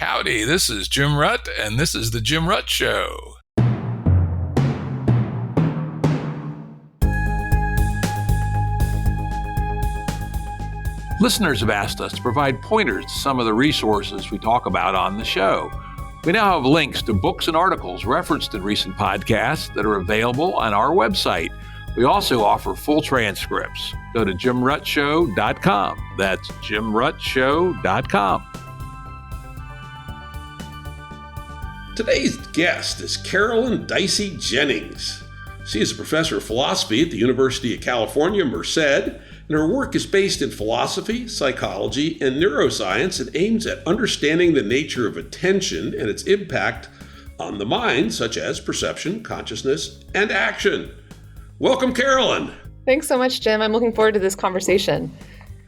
Howdy, this is Jim Rutt, and this is The Jim Rutt Show. Listeners have asked us to provide pointers to some of the resources we talk about on the show. We now have links to books and articles referenced in recent podcasts that are available on our website. We also offer full transcripts. Go to jimruttshow.com. That's jimruttshow.com. Today's guest is Carolyn Dicey Jennings. She is a professor of philosophy at the University of California, Merced, and her work is based in philosophy, psychology, and neuroscience and aims at understanding the nature of attention and its impact on the mind, such as perception, consciousness, and action. Welcome, Carolyn. Thanks so much, Jim. I'm looking forward to this conversation.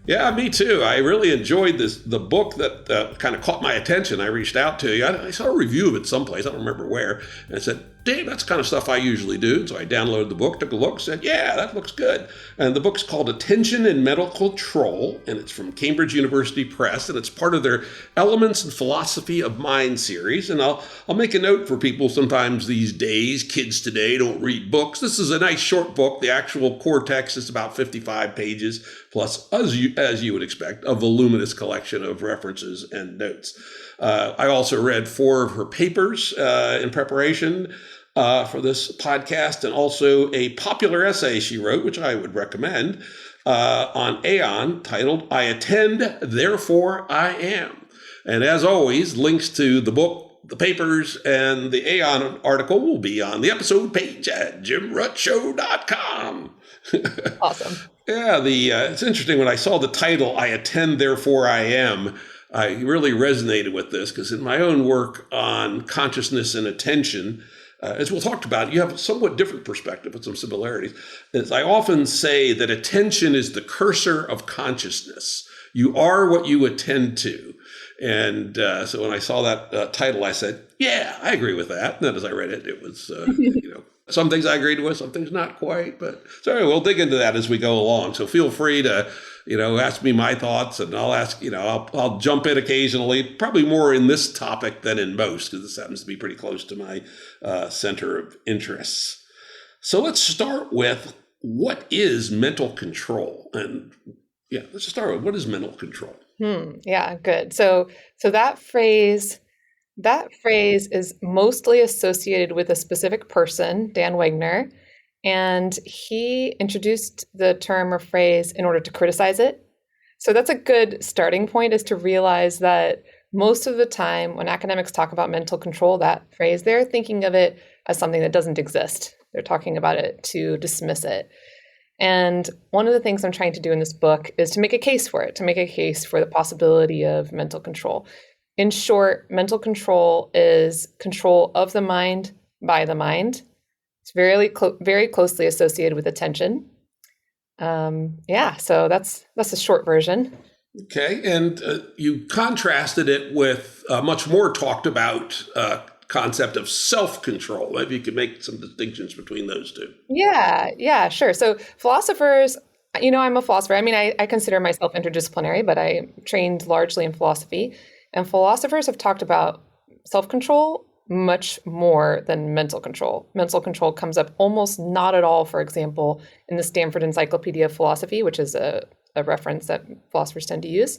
Yeah, me too. I really enjoyed the book that kind of caught my attention. I reached out to you. I saw a review of it someplace. I don't remember where. And I said, Dave, that's the kind of stuff I usually do. So I downloaded the book, took a look, said, yeah, that looks good. And the book's called Attention and Mental Control, and it's from Cambridge University Press, and it's part of their Elements and Philosophy of Mind series. And I'll make a note for people sometimes these days, kids today don't read books. This is a nice short book. The actual core text is about 55 pages, plus, as you would expect, a voluminous collection of references and notes. I also read 4 of her papers in preparation for this podcast, and also a popular essay she wrote, which I would recommend, on Aeon, titled, I Attend, Therefore I Am. And as always, links to the book, the papers, and the Aeon article will be on the episode page at jimruttshow.com. Awesome. Yeah, it's interesting. When I saw the title, I Attend, Therefore I Am, I really resonated with this because in my own work on consciousness and attention, as we'll talk about, you have a somewhat different perspective with some similarities. As I often say that attention is the cursor of consciousness. You are what you attend to. And so when I saw that title, I said, yeah, I agree with that. And then as I read it, it was, some things I agreed with, some things not quite. But sorry, we'll dig into that as we go along. So feel free to, ask me my thoughts, and I'll ask, I'll jump in occasionally, probably more in this topic than in most, because this happens to be pretty close to my center of interests. So let's start with what is mental control? And let's just start with what is mental control? Yeah, good. So that phrase is mostly associated with a specific person, Dan Wegner, and he introduced the term or phrase in order to criticize it. So that's a good starting point, is to realize that most of the time when academics talk about mental control, that phrase, they're thinking of it as something that doesn't exist. They're talking about it to dismiss it. And one of the things I'm trying to do in this book is to make a case for it, to make a case for the possibility of mental control. In short, mental control is control of the mind by the mind. It's very closely associated with attention. So that's a short version. Okay, and you contrasted it with a much more talked about concept of self-control. Maybe you could make some distinctions between those two. Yeah, sure. So philosophers, I'm a philosopher. I mean, I consider myself interdisciplinary, but I trained largely in philosophy. And philosophers have talked about self-control much more than mental control. Mental control comes up almost not at all, for example, in the Stanford Encyclopedia of Philosophy, which is a reference that philosophers tend to use.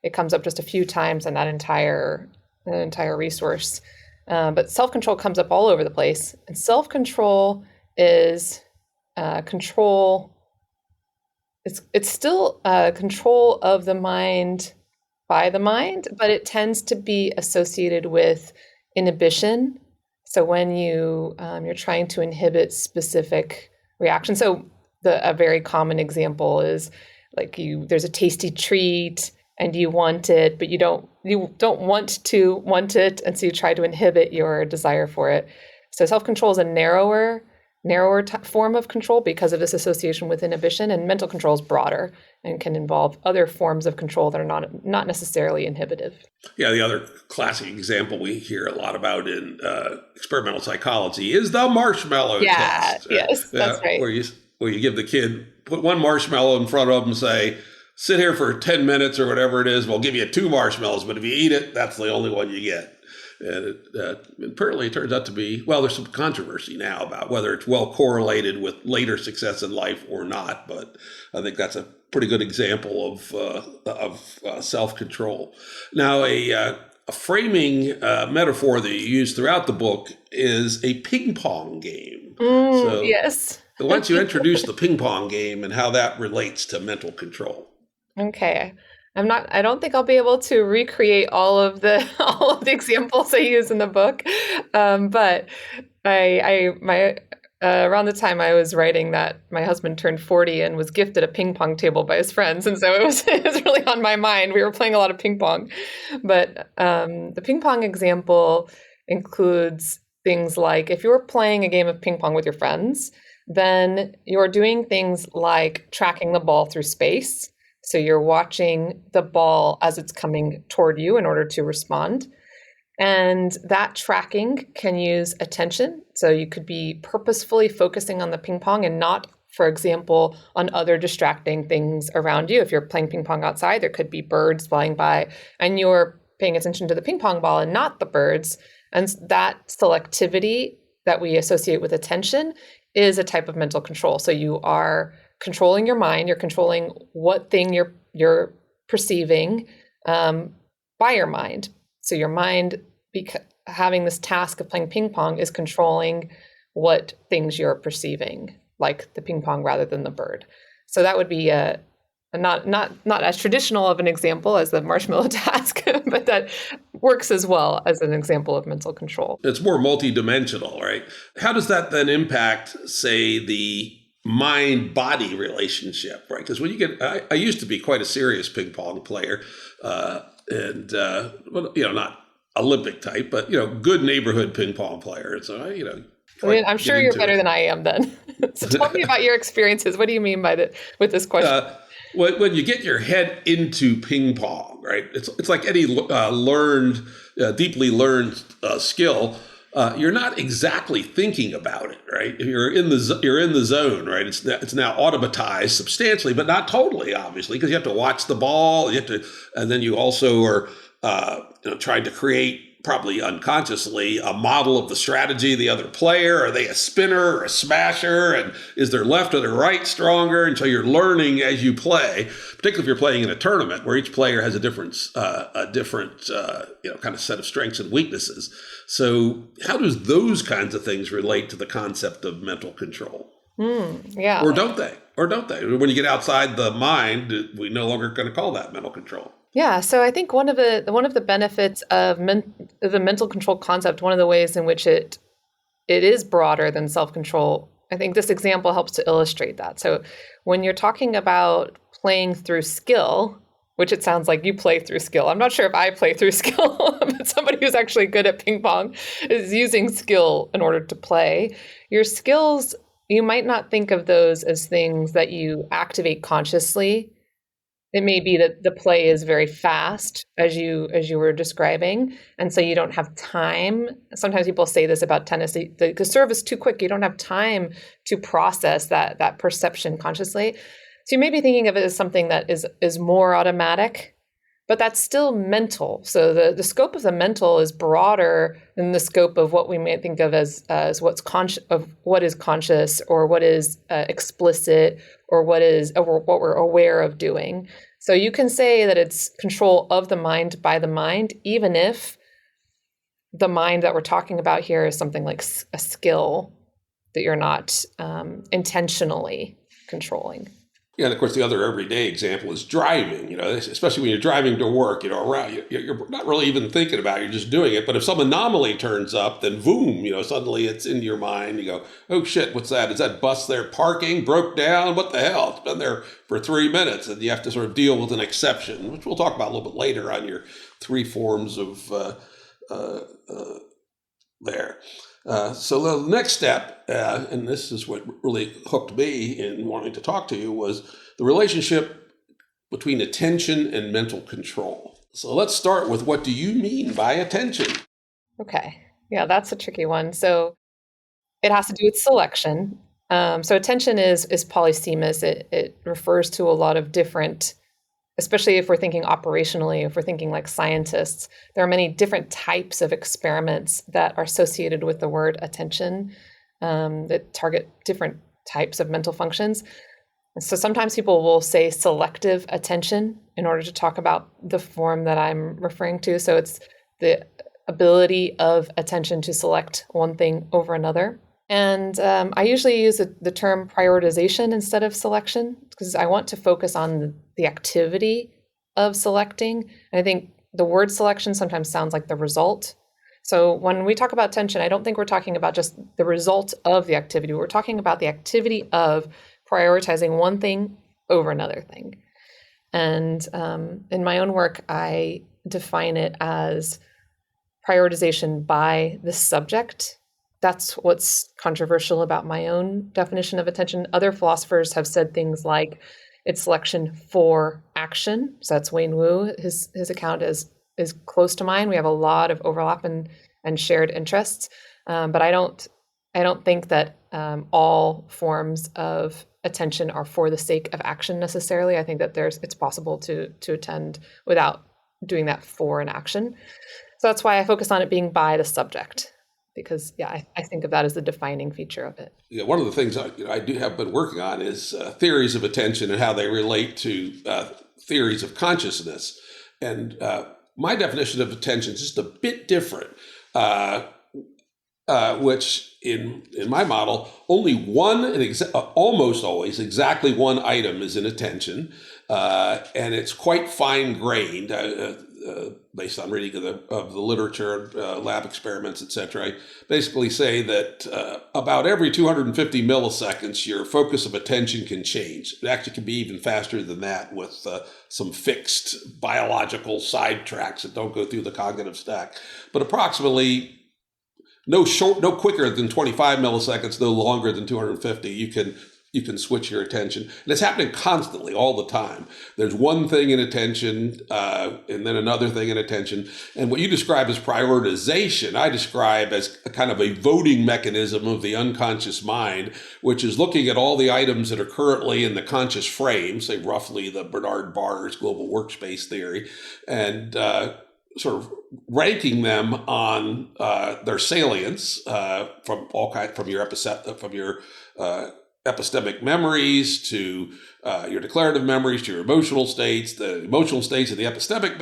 It comes up just a few times in that entire resource. But self-control comes up all over the place. And self-control is control. It's still control of the mind by the mind, but it tends to be associated with inhibition. So when you're trying to inhibit specific reactions. So a very common example is like there's a tasty treat and you want it, but you don't want it, and so you try to inhibit your desire for it. So self-control is a narrower form of control because of this association with inhibition, and mental control is broader and can involve other forms of control that are not necessarily inhibitive. Yeah, the other classic example we hear a lot about in experimental psychology is the marshmallow test. Yes, that's right. Where you give the kid, put one marshmallow in front of them and say, sit here for 10 minutes or whatever it is. We'll give you 2 marshmallows, but if you eat it, that's the only one you get. And apparently it turns out to be, well, there's some controversy now about whether it's well correlated with later success in life or not. But I think that's a pretty good example of self-control. Now, a framing metaphor that you use throughout the book is a ping pong game. So Yes. why don't you introduce the ping pong game and how that relates to mental control? Okay. I don't think I'll be able to recreate all of the examples I use in the book. But around the time I was writing that, my husband turned 40 and was gifted a ping pong table by his friends. And so it was really on my mind. We were playing a lot of ping pong. But the ping pong example includes things like, if you're playing a game of ping pong with your friends, then you're doing things like tracking the ball through space. So you're watching the ball as it's coming toward you in order to respond. And that tracking can use attention. So you could be purposefully focusing on the ping pong and not, for example, on other distracting things around you. If you're playing ping pong outside, there could be birds flying by and you're paying attention to the ping pong ball and not the birds. And that selectivity that we associate with attention is a type of mental control. So you are controlling your mind, you're controlling what thing you're perceiving by your mind. So your mind, having this task of playing ping pong, is controlling what things you're perceiving, like the ping pong rather than the bird. So that would be not as traditional of an example as the marshmallow task, but that works as well as an example of mental control. It's more multidimensional, right? How does that then impact, say, the mind-body relationship, right? Because when you get, I used to be quite a serious ping pong player, and well, not Olympic type, but good neighborhood ping pong player. So I'm sure you're better than I am then. So tell me about your experiences. What do you mean with this question? When you get your head into ping pong, right? It's like any deeply learned skill. You're not exactly thinking about it, right? You're in the zone, right? It's now automatized substantially, but not totally, obviously, because you have to watch the ball. And then you also are trying to create, probably unconsciously, a model of the strategy of the other player. Are they a spinner or a smasher? And is their left or their right stronger? And so you're learning as you play, particularly if you're playing in a tournament where each player has a different kind of set of strengths and weaknesses. So how does those kinds of things relate to the concept of mental control? Yeah. Or don't they? When you get outside the mind, we no longer going to call that mental control. Yeah, so I think one of the benefits of the mental control concept, one of the ways in which it is broader than self-control, I think this example helps to illustrate that. So when you're talking about playing through skill, which it sounds like you play through skill. I'm not sure if I play through skill, but somebody who's actually good at ping pong is using skill in order to play. Your skills, you might not think of those as things that you activate consciously. It may be that the play is very fast, as you were describing, and so you don't have time. Sometimes people say this about tennis: the serve is too quick. You don't have time to process that perception consciously. So you may be thinking of it as something that is more automatic, but that's still mental. So the scope of the mental is broader than the scope of what we may think of as what is conscious, or what is explicit, or what we're aware of doing. So you can say that it's control of the mind by the mind, even if the mind that we're talking about here is something like a skill that you're not intentionally controlling. Yeah, and of course, the other everyday example is driving, especially when you're driving to work, around, you're not really even thinking about it, you're just doing it. But if some anomaly turns up, then boom, suddenly it's in your mind. You go, oh shit, what's that? Is that bus there parking, broke down? What the hell? It's been there for 3 minutes. And you have to sort of deal with an exception, which we'll talk about a little bit later on your 3 forms of there. So the next step, and this is what really hooked me in wanting to talk to you, was the relationship between attention and mental control. So let's start with, what do you mean by attention? Okay. Yeah, that's a tricky one. So it has to do with selection. So attention is polysemous. It refers to a lot of different especially if we're thinking operationally, if we're thinking like scientists, there are many different types of experiments that are associated with the word attention, that target different types of mental functions. So sometimes people will say selective attention in order to talk about the form that I'm referring to. So it's the ability of attention to select one thing over another. And I usually use the term prioritization instead of selection because I want to focus on the activity of selecting. And I think the word selection sometimes sounds like the result. So when we talk about attention, I don't think we're talking about just the result of the activity. We're talking about the activity of prioritizing one thing over another thing. And in my own work, I define it as prioritization by the subject. That's what's controversial about my own definition of attention. Other philosophers have said things like it's selection for action. So that's Wayne Wu. His account is close to mine. We have a lot of overlap and shared interests. But I don't think that all forms of attention are for the sake of action necessarily. I think that it's possible to attend without doing that for an action. So that's why I focus on it being by the subject. Because, I think of that as the defining feature of it. Yeah, one of the things I do have been working on is theories of attention and how they relate to theories of consciousness. And my definition of attention is just a bit different, which in my model, only one and almost always exactly one item is in attention, and it's quite fine-grained. Based on reading of the literature, lab experiments, etc., I basically say that about every 250 milliseconds, your focus of attention can change. It actually can be even faster than that with some fixed biological sidetracks that don't go through the cognitive stack. But approximately no quicker than 25 milliseconds, no longer than 250, you can switch your attention. And it's happening constantly, all the time. There's one thing in attention, and then another thing in attention. And what you describe as prioritization, I describe as a kind of a voting mechanism of the unconscious mind, which is looking at all the items that are currently in the conscious frame, say roughly the Bernard Barr's global workspace theory, and sort of ranking them on their salience from your epistemic memories to your declarative memories to your emotional states, the emotional states of the epistemic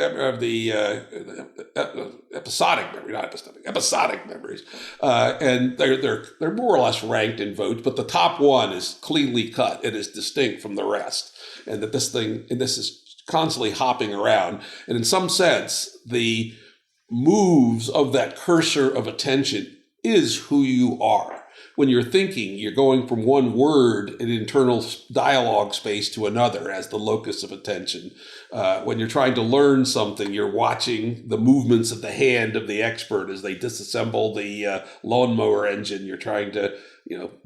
episodic memory, not epistemic, episodic memories, and they're more or less ranked in votes, but the top one is cleanly cut; it is distinct from the rest, and that this is constantly hopping around, and in some sense, the moves of that cursor of attention is who you are. When you're thinking, you're going from one word in internal dialogue space to another as the locus of attention. When you're trying to learn something, you're watching the movements of the hand of the expert as they disassemble the lawnmower engine. You're trying to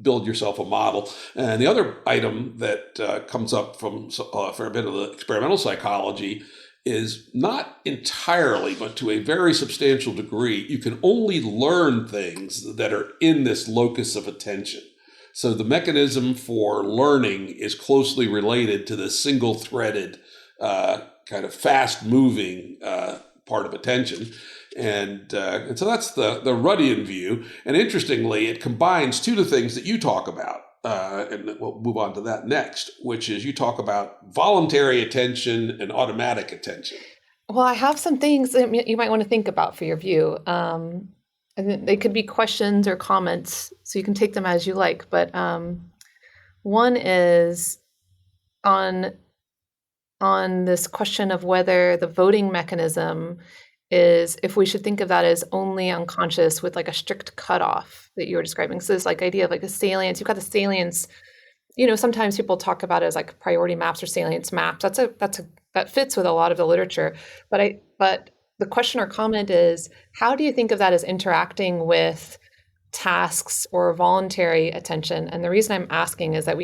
build yourself a model. And the other item that comes up from for a bit of the experimental psychology is not entirely, but to a very substantial degree, you can only learn things that are in this locus of attention. So the mechanism for learning is closely related to the single-threaded, kind of fast-moving part of attention. And so that's the Ruddian view. And interestingly, it combines two of the things that you talk about. And we'll move on to that next, which is you talk about voluntary attention and automatic attention. Well, I have some things that you might want to think about for your view. And they could be questions or comments, so you can take them as you like. But one is on this question of whether the voting mechanism is, if we should think of that as only unconscious with like a strict cutoff that you were describing. So this like idea of like a salience, you've got the salience, sometimes people talk about it as like priority maps or salience maps. That fits with a lot of the literature. But the question or comment is, how do you think of that as interacting with tasks or voluntary attention? And the reason I'm asking is that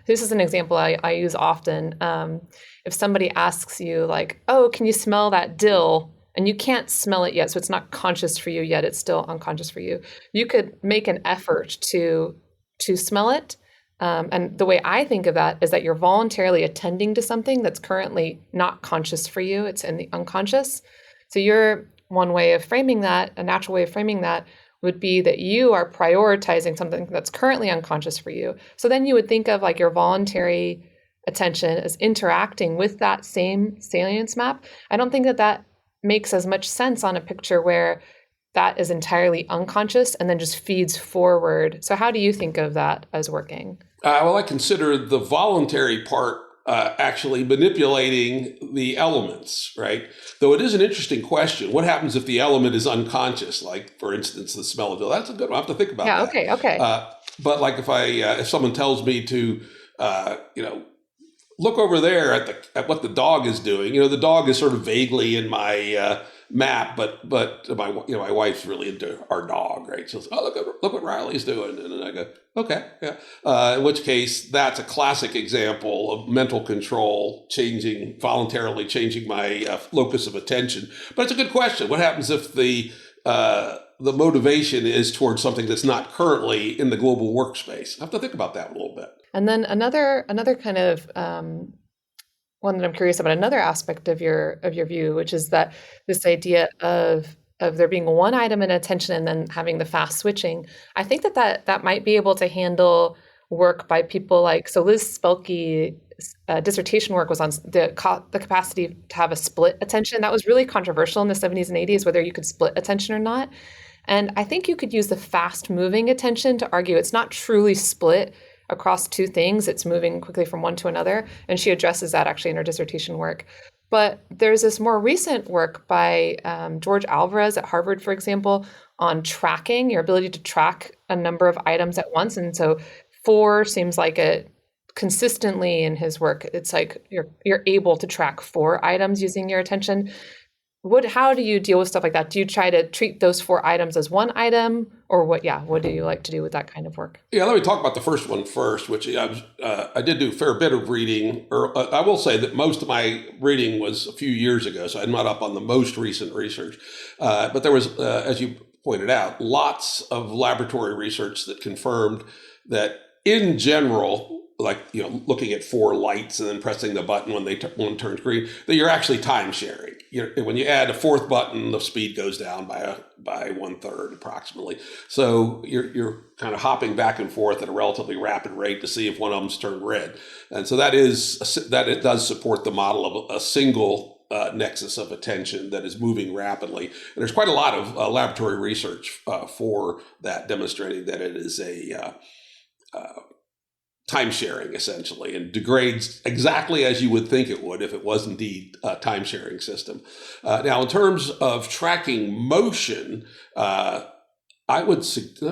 this is an example I use often. If somebody asks you like, oh, can you smell that dill? And you can't smell it yet, so it's not conscious for you yet, it's still unconscious for you. You could make an effort to smell it, And the way I think of that is that you're voluntarily attending to something that's currently not conscious for you. It's in the unconscious. So one way of framing that, a natural way of framing that would be that you are prioritizing something that's currently unconscious for you. So then you would think of like your voluntary attention as interacting with that same salience map. I don't think that makes as much sense on a picture where that is entirely unconscious and then just feeds forward. So how do you think of that as working? Well, I consider the voluntary part actually manipulating the elements, right? Though it is an interesting question. What happens if the element is unconscious? Like, for instance, the smell of it. That's a good one. I have to think about that. Okay. But like if someone tells me to, look over there at what the dog is doing. The dog is sort of vaguely in my map, but my wife's really into our dog, right? So look what Riley's doing, and then I go, okay, yeah. In which case, that's a classic example of mental control voluntarily changing my locus of attention. But it's a good question. What happens if the motivation is towards something that's not currently in the global workspace? I have to think about that a little bit. And then another kind of one that I'm curious about, another aspect of your view, which is that this idea of there being one item in attention and then having the fast switching. I think that might be able to handle work by people like, so Liz Spelke's dissertation work was on the capacity to have a split attention. That was really controversial in the 70s and 80s, whether you could split attention or not. And I think you could use the fast moving attention to argue it's not truly split across two things. It's moving quickly from one to another. And she addresses that actually in her dissertation work. But there's this more recent work by George Alvarez at Harvard, for example, on tracking, your ability to track a number of items at once. And so 4 seems like it consistently in his work. It's like you're able to track 4 items using your attention. How do you deal with stuff like that? Do you try to treat those 4 items as one item, or what do you like to do with that kind of work? Yeah, let me talk about the first one first, which I did do a fair bit of reading. I will say that most of my reading was a few years ago, so I'm not up on the most recent research. But there was, as you pointed out, lots of laboratory research that confirmed that in general, like, looking at 4 lights and then pressing the button when one turns green, that you're actually time sharing. When you add a 4th button, the speed goes down by 1/3 approximately. So you're kind of hopping back and forth at a relatively rapid rate to see if one of them's turned red. And so it does support the model of a single nexus of attention that is moving rapidly. And there's quite a lot of laboratory research for that, demonstrating that it is a time sharing, essentially, and degrades exactly as you would think it would if it was indeed a time sharing system. Now, in terms of tracking motion, I would suggest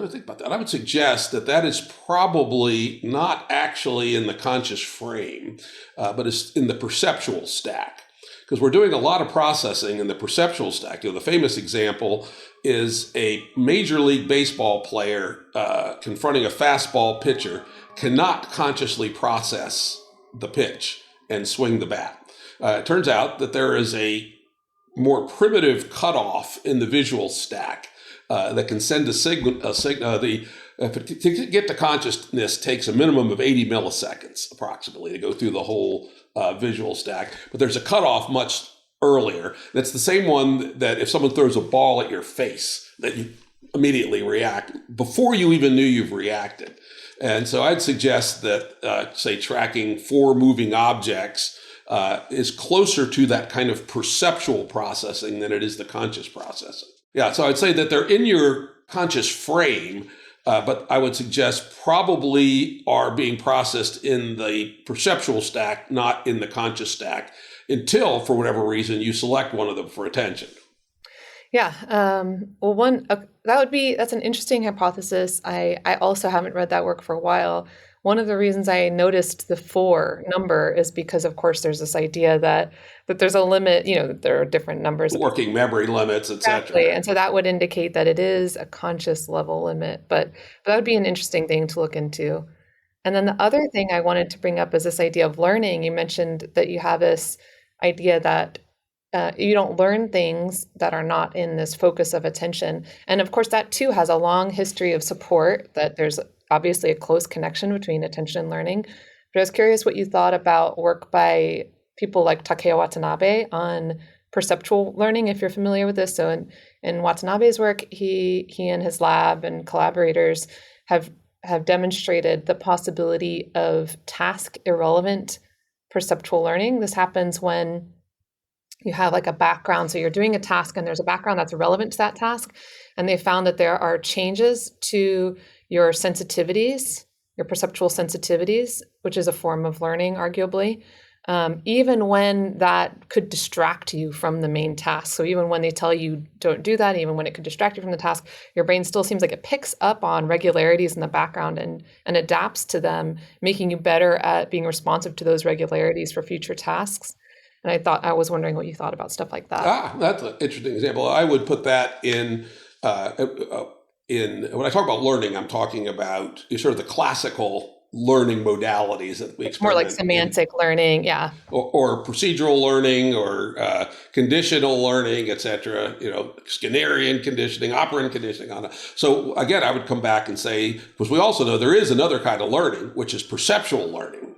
that is probably not actually in the conscious frame, but it's in the perceptual stack. Because we're doing a lot of processing in the perceptual stack. The famous example is a Major League Baseball player confronting a fastball pitcher cannot consciously process the pitch and swing the bat. It turns out that there is a more primitive cutoff in the visual stack that can send a signal. To get to consciousness takes a minimum of 80 milliseconds approximately to go through the whole visual stack. But there's a cutoff much earlier. That's the same one that if someone throws a ball at your face, that you immediately react before you even knew you've reacted. And so I'd suggest that, say, tracking 4 moving objects is closer to that kind of perceptual processing than it is the conscious processing. Yeah, so I'd say that they're in your conscious frame, but I would suggest probably are being processed in the perceptual stack, not in the conscious stack, until, for whatever reason, you select one of them for attention. Yeah. That's an interesting hypothesis. I also haven't read that work for a while. One of the reasons I noticed the 4 number is because, of course, there's this idea that there's a limit, that there are different numbers. Working memory limits, et cetera. Exactly. And so that would indicate that it is a conscious level limit, but that would be an interesting thing to look into. And then the other thing I wanted to bring up is this idea of learning. You mentioned that you have this idea that you don't learn things that are not in this focus of attention. And of course, that too has a long history of support, that there's obviously a close connection between attention and learning. But I was curious what you thought about work by people like Takeo Watanabe on perceptual learning, if you're familiar with this. So in Watanabe's work, he and his lab and collaborators have demonstrated the possibility of task irrelevant perceptual learning. This happens when you have like a background. So you're doing a task and there's a background that's relevant to that task. And they found that there are changes to your sensitivities, your perceptual sensitivities, which is a form of learning, arguably, even when that could distract you from the main task. So even when they tell you don't do that, even when it could distract you from the task, your brain still seems like it picks up on regularities in the background and adapts to them, making you better at being responsive to those regularities for future tasks. And I was wondering what you thought about stuff like that. That's an interesting example. I would put that in when I talk about learning, I'm talking about sort of the classical learning modalities that we More like semantic learning, yeah, or procedural learning, or conditional learning, et cetera. Skinnerian conditioning, operant conditioning. So again, I would come back and say, because we also know there is another kind of learning, which is perceptual learning,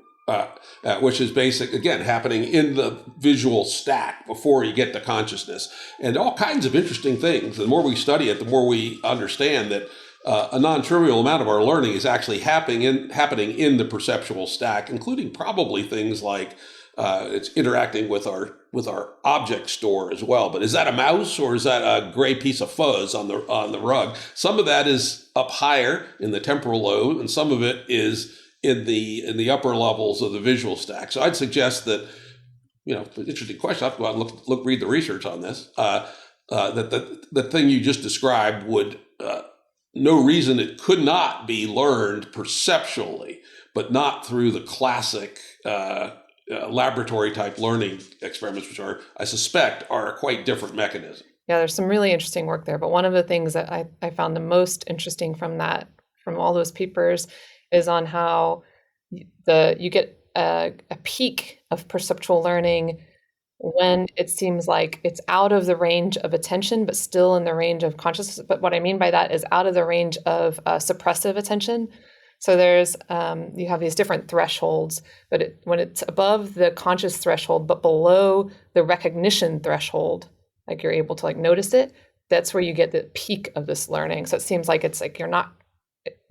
which is basic, again, happening in the visual stack before you get to consciousness, and all kinds of interesting things. The more we study it, the more we understand that a non-trivial amount of our learning is actually happening in the perceptual stack, including probably things like it's interacting with our object store as well. But is that a mouse or is that a gray piece of fuzz on the rug? Some of that is up higher in the temporal lobe, and some of it is in the upper levels of the visual stack. So I'd suggest that, interesting question. I have to go out and read the research on this. That the thing you just described would no reason it could not be learned perceptually, but not through the classic laboratory type learning experiments, which I suspect are a quite different mechanism. Yeah, there's some really interesting work there. But one of the things that I found the most interesting from all those papers is on how you get a peak of perceptual learning when it seems like it's out of the range of attention, but still in the range of consciousness. But what I mean by that is out of the range of suppressive attention. So there's, you have these different thresholds, but when it's above the conscious threshold, but below the recognition threshold, like you're able to like notice it, that's where you get the peak of this learning. So it seems like it's like you're not,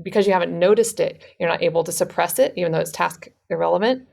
because you haven't noticed it, you're not able to suppress it, even though it's task irrelevant,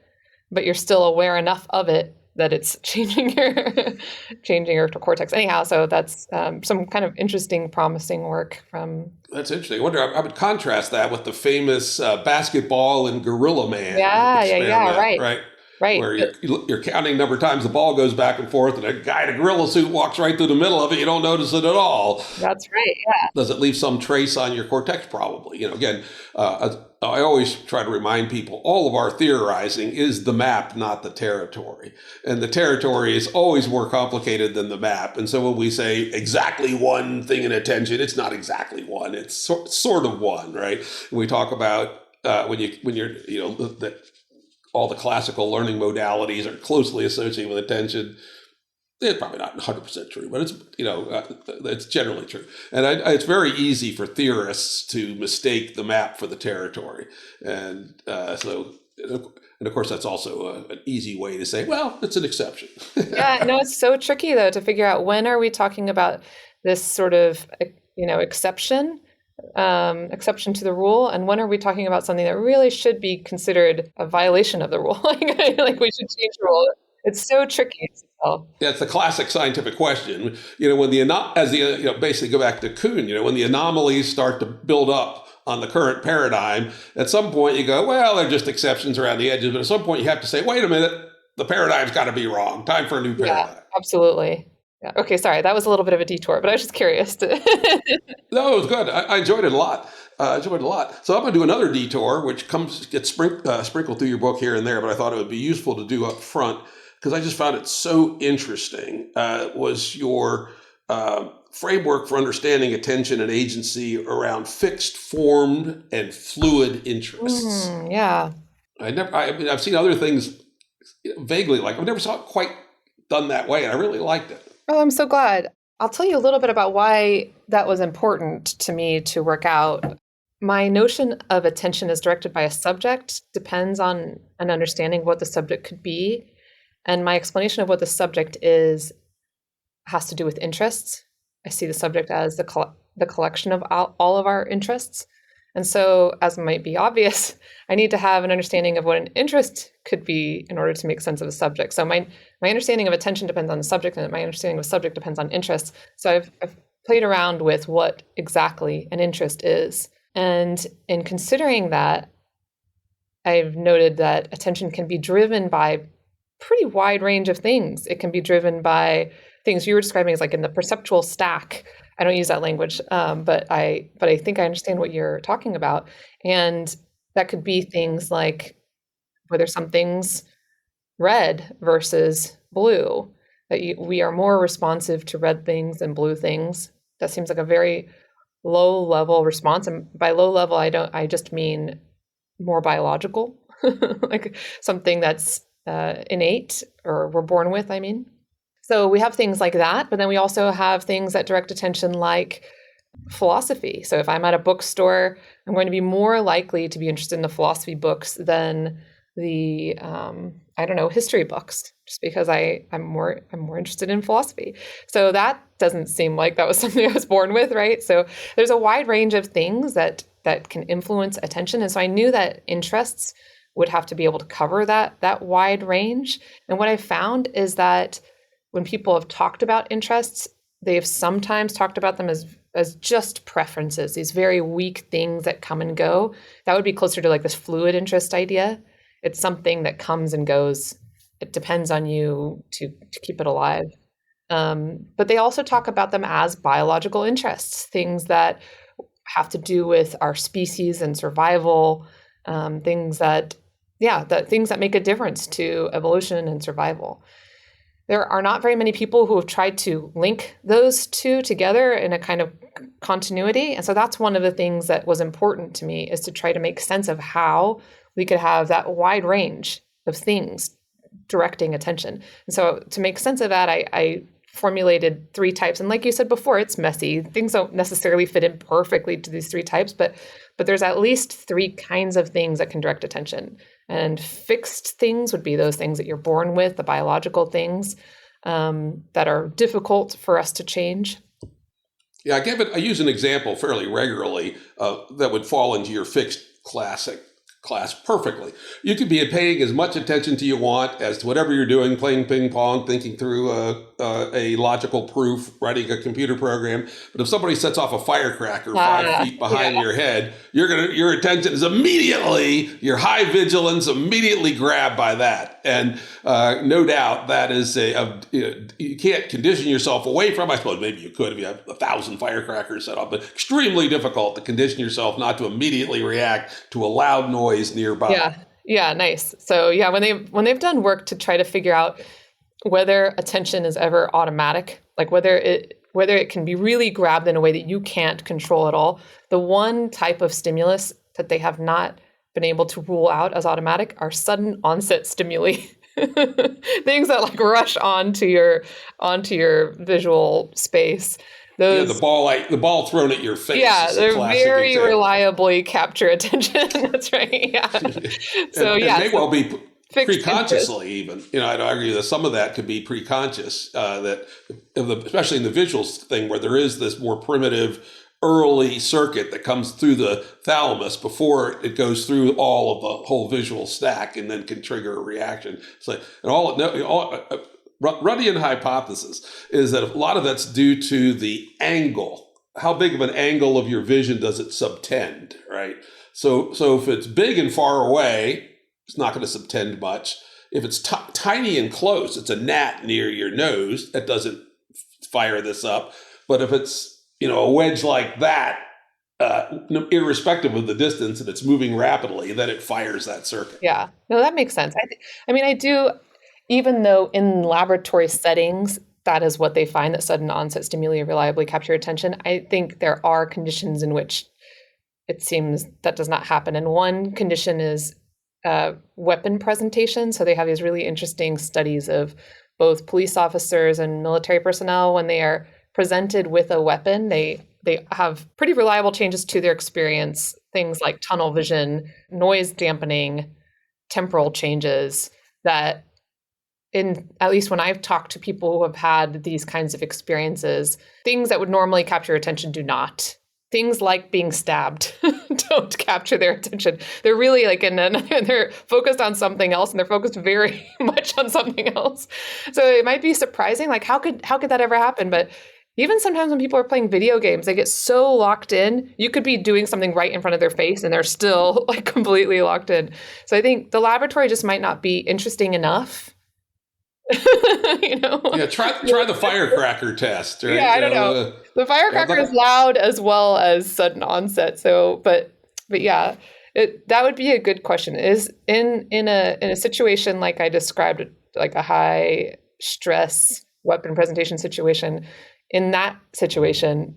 but you're still aware enough of it that it's changing your cortex. Anyhow, so that's some kind of interesting, promising work from. That's interesting. I wonder, I would contrast that with the famous basketball and Gorilla Man experiment, right? Where you're counting number of times the ball goes back and forth, and a guy in a gorilla suit walks right through the middle of it. You don't notice it at all. That's right. Yeah. Does it leave some trace on your cortex? Probably. Again, I always try to remind people, all of our theorizing is the map, not the territory. And the territory is always more complicated than the map. And so when we say exactly one thing in attention, it's not exactly one. It's sort of one, right? And we talk about when you're that all the classical learning modalities are closely associated with attention. It's probably not 100% true, but it's generally true. And it's very easy for theorists to mistake the map for the territory. And and of course, that's also an easy way to say, well, it's an exception. Yeah, no, it's so tricky, though, to figure out when are we talking about this sort of, exception to the rule, and when are we talking about something that really should be considered a violation of the rule? like we should change the rule. It's so tricky to tell. Yeah, it's the classic scientific question. When basically go back to Kuhn, when the anomalies start to build up on the current paradigm, at some point you go, well, they're just exceptions around the edges. But at some point you have to say, wait a minute, the paradigm's got to be wrong. Time for a new paradigm. Yeah, absolutely. Yeah. Okay, sorry, that was a little bit of a detour, but I was just curious. No, it was good. I enjoyed it a lot. So I'm going to do another detour, which gets sprinkled through your book here and there, but I thought it would be useful to do up front because I just found it so interesting. Was your framework for understanding attention and agency around fixed, formed, and fluid interests. Yeah. I've seen other things vaguely like, I've never saw it quite done that way, and I really liked it. Oh, I'm so glad. I'll tell you a little bit about why that was important to me to work out. my notion of attention as directed by a subject depends on an understanding of what the subject could be. And my explanation of what the subject is has to do with interests. I see the subject as the collection of all of our interests. And so, as might be obvious, I need to have an understanding of what an interest could be in order to make sense of a subject. So my understanding of attention depends on the subject, and my understanding of subject depends on interests. So I've played around with what exactly an interest is. And in considering that, I've noted that attention can be driven by pretty wide range of things. It can be driven by things you were describing as like in the perceptual stack. I don't use that language, but I think I understand what you're talking about. And that could be things like whether something's red versus blue, that we are more responsive to red things than blue things. That seems like a very low level response. And by low level, I just mean more biological, like something that's innate or we're born with, I mean. So we have things like that, but then we also have things that direct attention like philosophy. So if I'm at a bookstore, I'm going to be more likely to be interested in the philosophy books than the history books, just because I'm more interested in philosophy. So that doesn't seem like that was something I was born with, right? So there's a wide range of things that can influence attention. And so I knew that interests would have to be able to cover that wide range. And what I found is that when people have talked about interests, they've sometimes talked about them as just preferences, these very weak things that come and go. That would be closer to like this fluid interest idea. It's something that comes and goes. It depends on you to keep it alive. But they also talk about them as biological interests, things that have to do with our species and survival, things that make a difference to evolution and survival. There are not very many people who have tried to link those two together in a kind of continuity. And so that's one of the things that was important to me, is to try to make sense of how we could have that wide range of things directing attention. And so to make sense of that, I formulated 3 types. And like you said before, it's messy. Things don't necessarily fit in perfectly to these 3 types, but there's at least 3 kinds of things that can direct attention. And fixed things would be those things that you're born with, the biological things that are difficult for us to change. Yeah, I use an example fairly regularly that would fall into your fixed class perfectly. You could be paying as much attention to you want as to whatever you're doing, playing ping pong, thinking through a logical proof, writing a computer program. But if somebody sets off a firecracker 5 feet behind your head, your attention is immediately, your high vigilance immediately grabbed by that. And no doubt that is you can't condition yourself away from. I suppose maybe you could if you have 1,000 firecrackers set off, but extremely difficult to condition yourself not to immediately react to a loud noise nearby. Yeah, nice. So yeah, when they've done work to try to figure out whether attention is ever automatic, like whether it can be really grabbed in a way that you can't control at all, the one type of stimulus that they have not been able to rule out as automatic are sudden onset stimuli. Things that like rush onto your visual space. The ball thrown at your face. Yeah, they're very reliably capture attention. That's right. Yeah. So and may well be preconsciously even. I'd argue that some of that could be preconscious. Especially in the visuals thing, where there is this more primitive early circuit that comes through the thalamus before it goes through all of the whole visual stack, and then can trigger a reaction. So, Runnian hypothesis is that a lot of that's due to the angle. How big of an angle of your vision does it subtend, right? So if it's big and far away, it's not going to subtend much. If it's tiny and close, it's a gnat near your nose, that doesn't fire this up. But if it's a wedge like that, irrespective of the distance, and it's moving rapidly, then it fires that circuit. Yeah, no, that makes sense. I do. Even though in laboratory settings, that is what they find, that sudden onset stimuli reliably capture attention, I think there are conditions in which it seems that does not happen. And one condition is weapon presentation. So they have these really interesting studies of both police officers and military personnel. When they are presented with a weapon, they have pretty reliable changes to their experience things like tunnel vision, noise dampening, temporal changes that at least when I've talked to people who have had these kinds of experiences, things that would normally capture attention do not. Things like being stabbed don't capture their attention. They're really like they're focused on something else, and they're focused very much on something else. So it might be surprising, like how could that ever happen? But even sometimes when people are playing video games, they get so locked in. You could be doing something right in front of their face, and they're still like completely locked in. So I think the laboratory just might not be interesting enough. Yeah, try the firecracker test, right? Yeah, I don't know. The firecracker is loud as well as sudden onset. So, but yeah, that would be a good question. Is in a situation like I described, like a high stress weapon presentation situation, in that situation,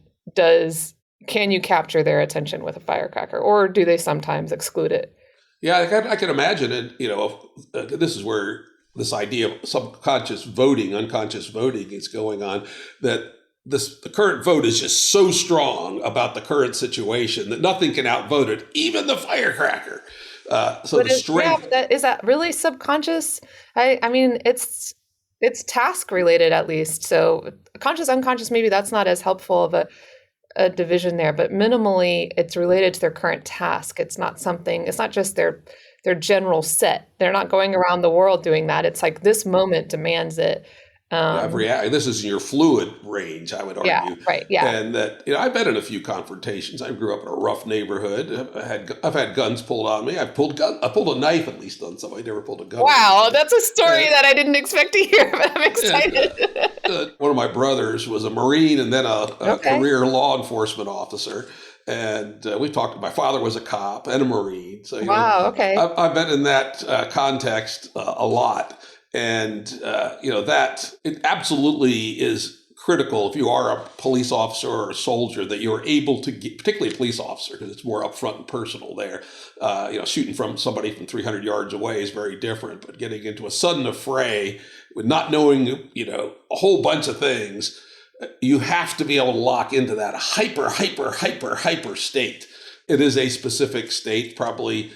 can you capture their attention with a firecracker, or do they sometimes exclude it? Yeah, I can imagine it. This is where this idea of subconscious voting, unconscious voting is going on, that the current vote is just so strong about the current situation that nothing can outvote it, even the firecracker. So the strength. Yeah, is that really subconscious? I mean, it's task related at least. So conscious, unconscious, maybe that's not as helpful of a division there, but minimally it's related to their current task. It's not just their general set. They're not going around the world doing that. It's like this moment demands it. This is in your fluid range, I would argue. Yeah, right. Yeah. And that, I've been in a few confrontations. I grew up in a rough neighborhood. I've had guns pulled on me. I pulled a knife at least on somebody. I never pulled a gun. Wow, that's a story that I didn't expect to hear, but I'm excited. One of my brothers was a Marine and then a career law enforcement officer. And we talked. My father was a cop and a Marine. So okay. I've been in that context a lot. And, that it absolutely is critical if you are a police officer or a soldier that you're able to get, particularly a police officer, because it's more upfront and personal there. Shooting from somebody from 300 yards away is very different, but getting into a sudden affray with not knowing, a whole bunch of things, you have to be able to lock into that hyper state. It is a specific state, probably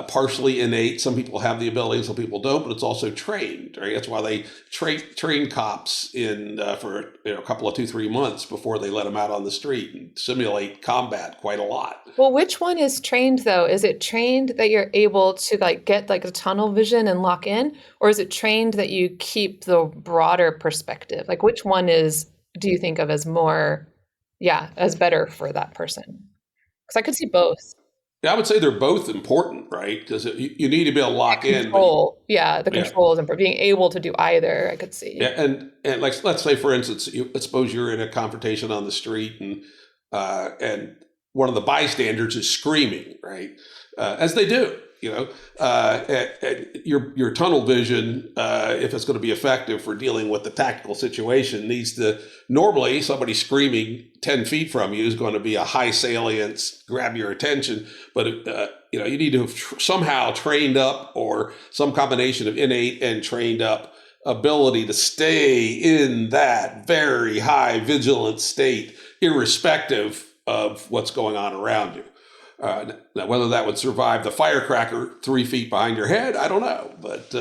partially innate. Some people have the ability, some people don't, but it's also trained, right? That's why they train cops in for a couple of 2-3 months before they let them out on the street and simulate combat quite a lot. Well, which one is trained though? Is it trained that you're able to get a tunnel vision and lock in, or is it trained that you keep the broader perspective? Like which one do you think of as more, as better for that person? Because I could see both. Yeah, I would say they're both important, right? Because you need to be able to lock in. Control, the control is important. Being able to do either, I could see. Yeah, and like let's say, for instance, suppose you're in a confrontation on the street, and one of the bystanders is screaming, right? As they do, your tunnel vision, if it's going to be effective for dealing with the tactical situation, needs to normally somebody screaming 10 feet from you is going to be a high salience, grab your attention. But you need to have somehow trained up, or some combination of innate and trained up ability to stay in that very high vigilant state, irrespective of what's going on around you. Now, whether that would survive the firecracker 3 feet behind your head, I don't know. But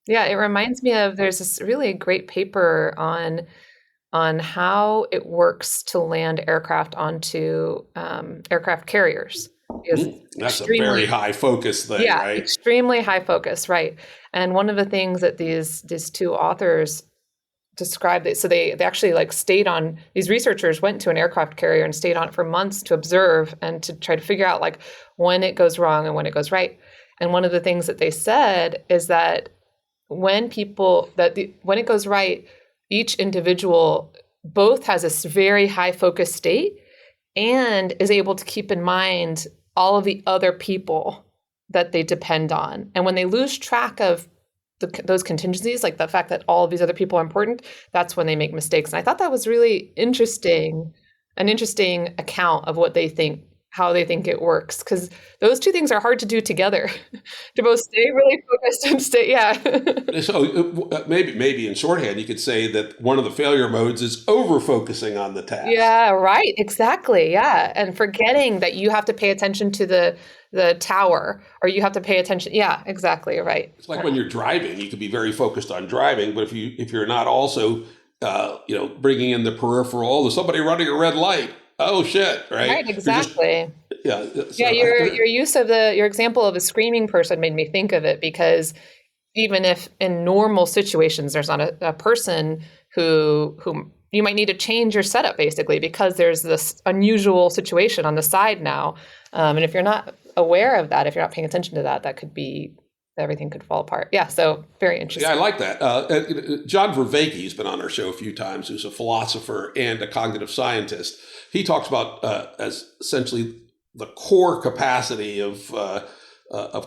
it reminds me of, there's this really great paper on how it works to land aircraft onto aircraft carriers. That's a very high focus thing, right? Extremely high focus, right? And one of the things that these two authors described it. So they actually stayed on, these researchers went to an aircraft carrier and stayed on it for months to observe and to try to figure out when it goes wrong and when it goes right. And one of the things that they said is that when it goes right, each individual both has this very high focus state and is able to keep in mind all of the other people that they depend on. And when they lose track of those contingencies, like the fact that all of these other people are important, that's when they make mistakes. And I thought that was really interesting, an interesting account of what they think how they think it works, because those two things are hard to do together. To both stay really focused and stay, yeah. So maybe in shorthand, you could say that one of the failure modes is over focusing on the task. Yeah, right. Exactly. Yeah. And forgetting that you have to pay attention to the tower, or you have to pay attention. Yeah, exactly. Right. It's like when you're driving, you could be very focused on driving, but if you're not also bringing in the peripheral, oh, there's somebody running a red light. Oh shit! Right. Exactly. Yeah. Yeah. Your use of your example of a screaming person made me think of it, because even if in normal situations there's not a person who you might need to change your setup basically because there's this unusual situation on the side now, and if you're not aware of that, if you're not paying attention to that, that could be, everything could fall apart. Yeah, so very interesting. Yeah, I like that. John Vervaeke's been on our show a few times, who's a philosopher and a cognitive scientist. He talks about as essentially the core capacity of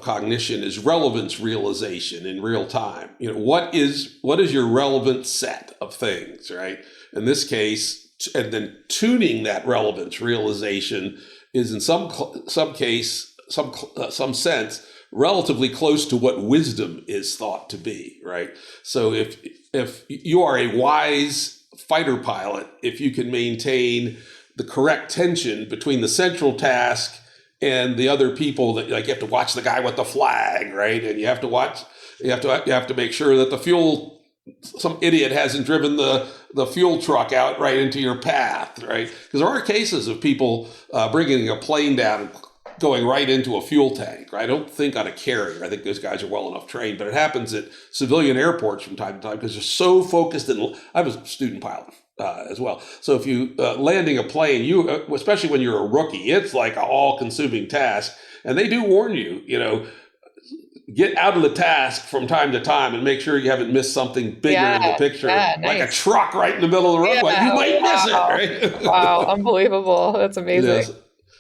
cognition is relevance realization in real time. What is your relevant set of things, right? In this case, and then tuning that relevance realization is in some sense relatively close to what wisdom is thought to be, right? So if you are a wise fighter pilot, if you can maintain the correct tension between the central task and the other people, that like you have to watch the guy with the flag, right? And you have to make sure that some idiot hasn't driven the fuel truck out right into your path, right? Because there are cases of people bringing a plane down and going right into a fuel tank. I don't think on a carrier. I think those guys are well enough trained, but it happens at civilian airports from time to time because they're so focused. I was a student pilot as well. So if you landing a plane, especially when you're a rookie, it's like an all-consuming task. And they do warn you, get out of the task from time to time and make sure you haven't missed something bigger in the picture, like a truck right in the middle of the roadway. You might miss it, right? Wow, unbelievable. That's amazing. Yes.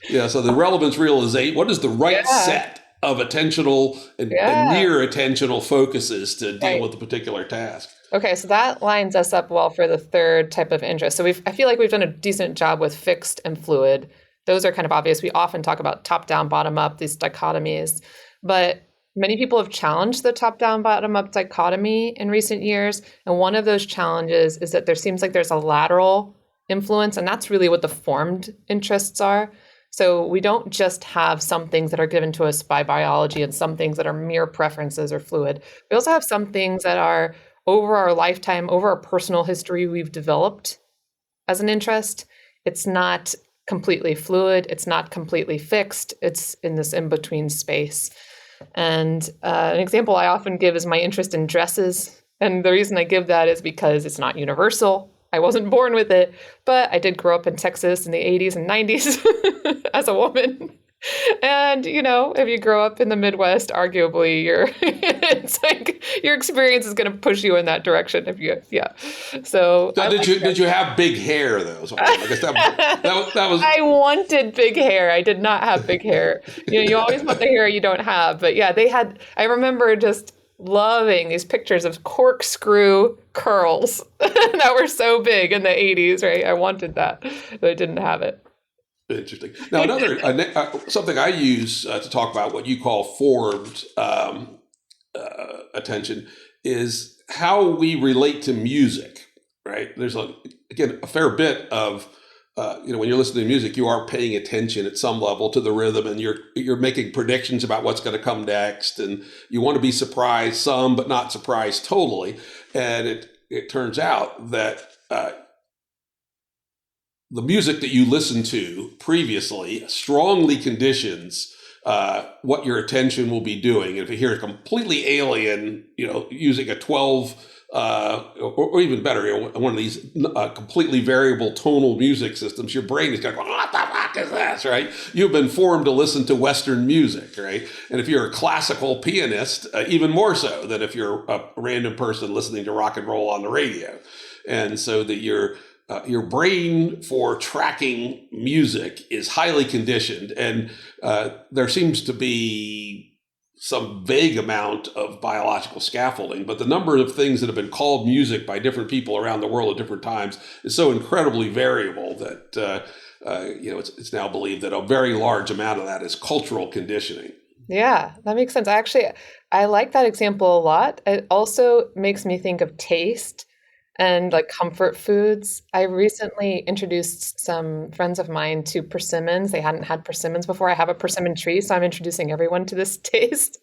Yeah, so the relevance realization, what is the right set of attentional and near attentional focuses to deal with a particular task? Okay, so that lines us up well for the third type of interest. So I feel like we've done a decent job with fixed and fluid. Those are kind of obvious. We often talk about top-down, bottom-up, these dichotomies. But many people have challenged the top-down, bottom-up dichotomy in recent years. And one of those challenges is that there seems like there's a lateral influence, and that's really what the formed interests are. So we don't just have some things that are given to us by biology and some things that are mere preferences or fluid. We also have some things that are over our lifetime, over our personal history, we've developed as an interest. It's not completely fluid. It's not completely fixed. It's in this in-between space. And an example I often give is my interest in dresses. And the reason I give that is because it's not universal. I wasn't born with it, but I did grow up in Texas in the 80s and 90s as a woman. And, if you grow up in the Midwest, arguably it's like your experience is going to push you in that direction. So did you have big hair though? So I guess that was. I wanted big hair. I did not have big hair. You always want the hair you don't have. But yeah, I remember just loving these pictures of corkscrew curls that were so big in the 80s, right? I wanted that, but I didn't have it. Interesting. Now, another something I use to talk about what you call formed attention is how we relate to music, right? There's a fair bit of when you're listening to music, you are paying attention at some level to the rhythm, and you're making predictions about what's going to come next, and you want to be surprised some, but not surprised totally. And it turns out that the music that you listened to previously strongly conditions what your attention will be doing. And if you hear a completely alien, using a 12 or even better, one of these completely variable tonal music systems, your brain is going, what the fuck is this, right? You've been formed to listen to Western music, right? And if you're a classical pianist, even more so than if you're a random person listening to rock and roll on the radio. And so that your brain for tracking music is highly conditioned, and there seems to be some vague amount of biological scaffolding, but the number of things that have been called music by different people around the world at different times is so incredibly variable that it's now believed that a very large amount of that is cultural conditioning. Yeah, that makes sense. I like that example a lot. It also makes me think of taste and like comfort foods. I recently introduced some friends of mine to persimmons. They hadn't had persimmons before. I have a persimmon tree, so I'm introducing everyone to this taste.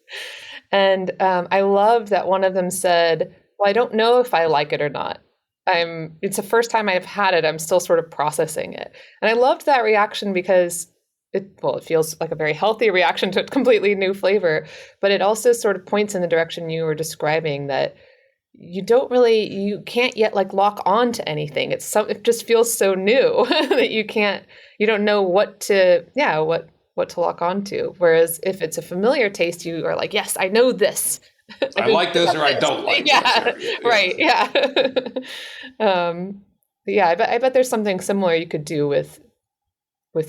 And I love that one of them said, "Well, I don't know if I like it or not. It's the first time I've had it. I'm still sort of processing it." And I loved that reaction because it feels like a very healthy reaction to a completely new flavor, but it also sort of points in the direction you were describing, that you can't yet like lock on to anything. It just feels so new that you don't know what to lock on to. Whereas if it's a familiar taste, you are like, yes, I know this. I like this or I don't like this. Right. Yeah. Yeah. I bet there's something similar you could do with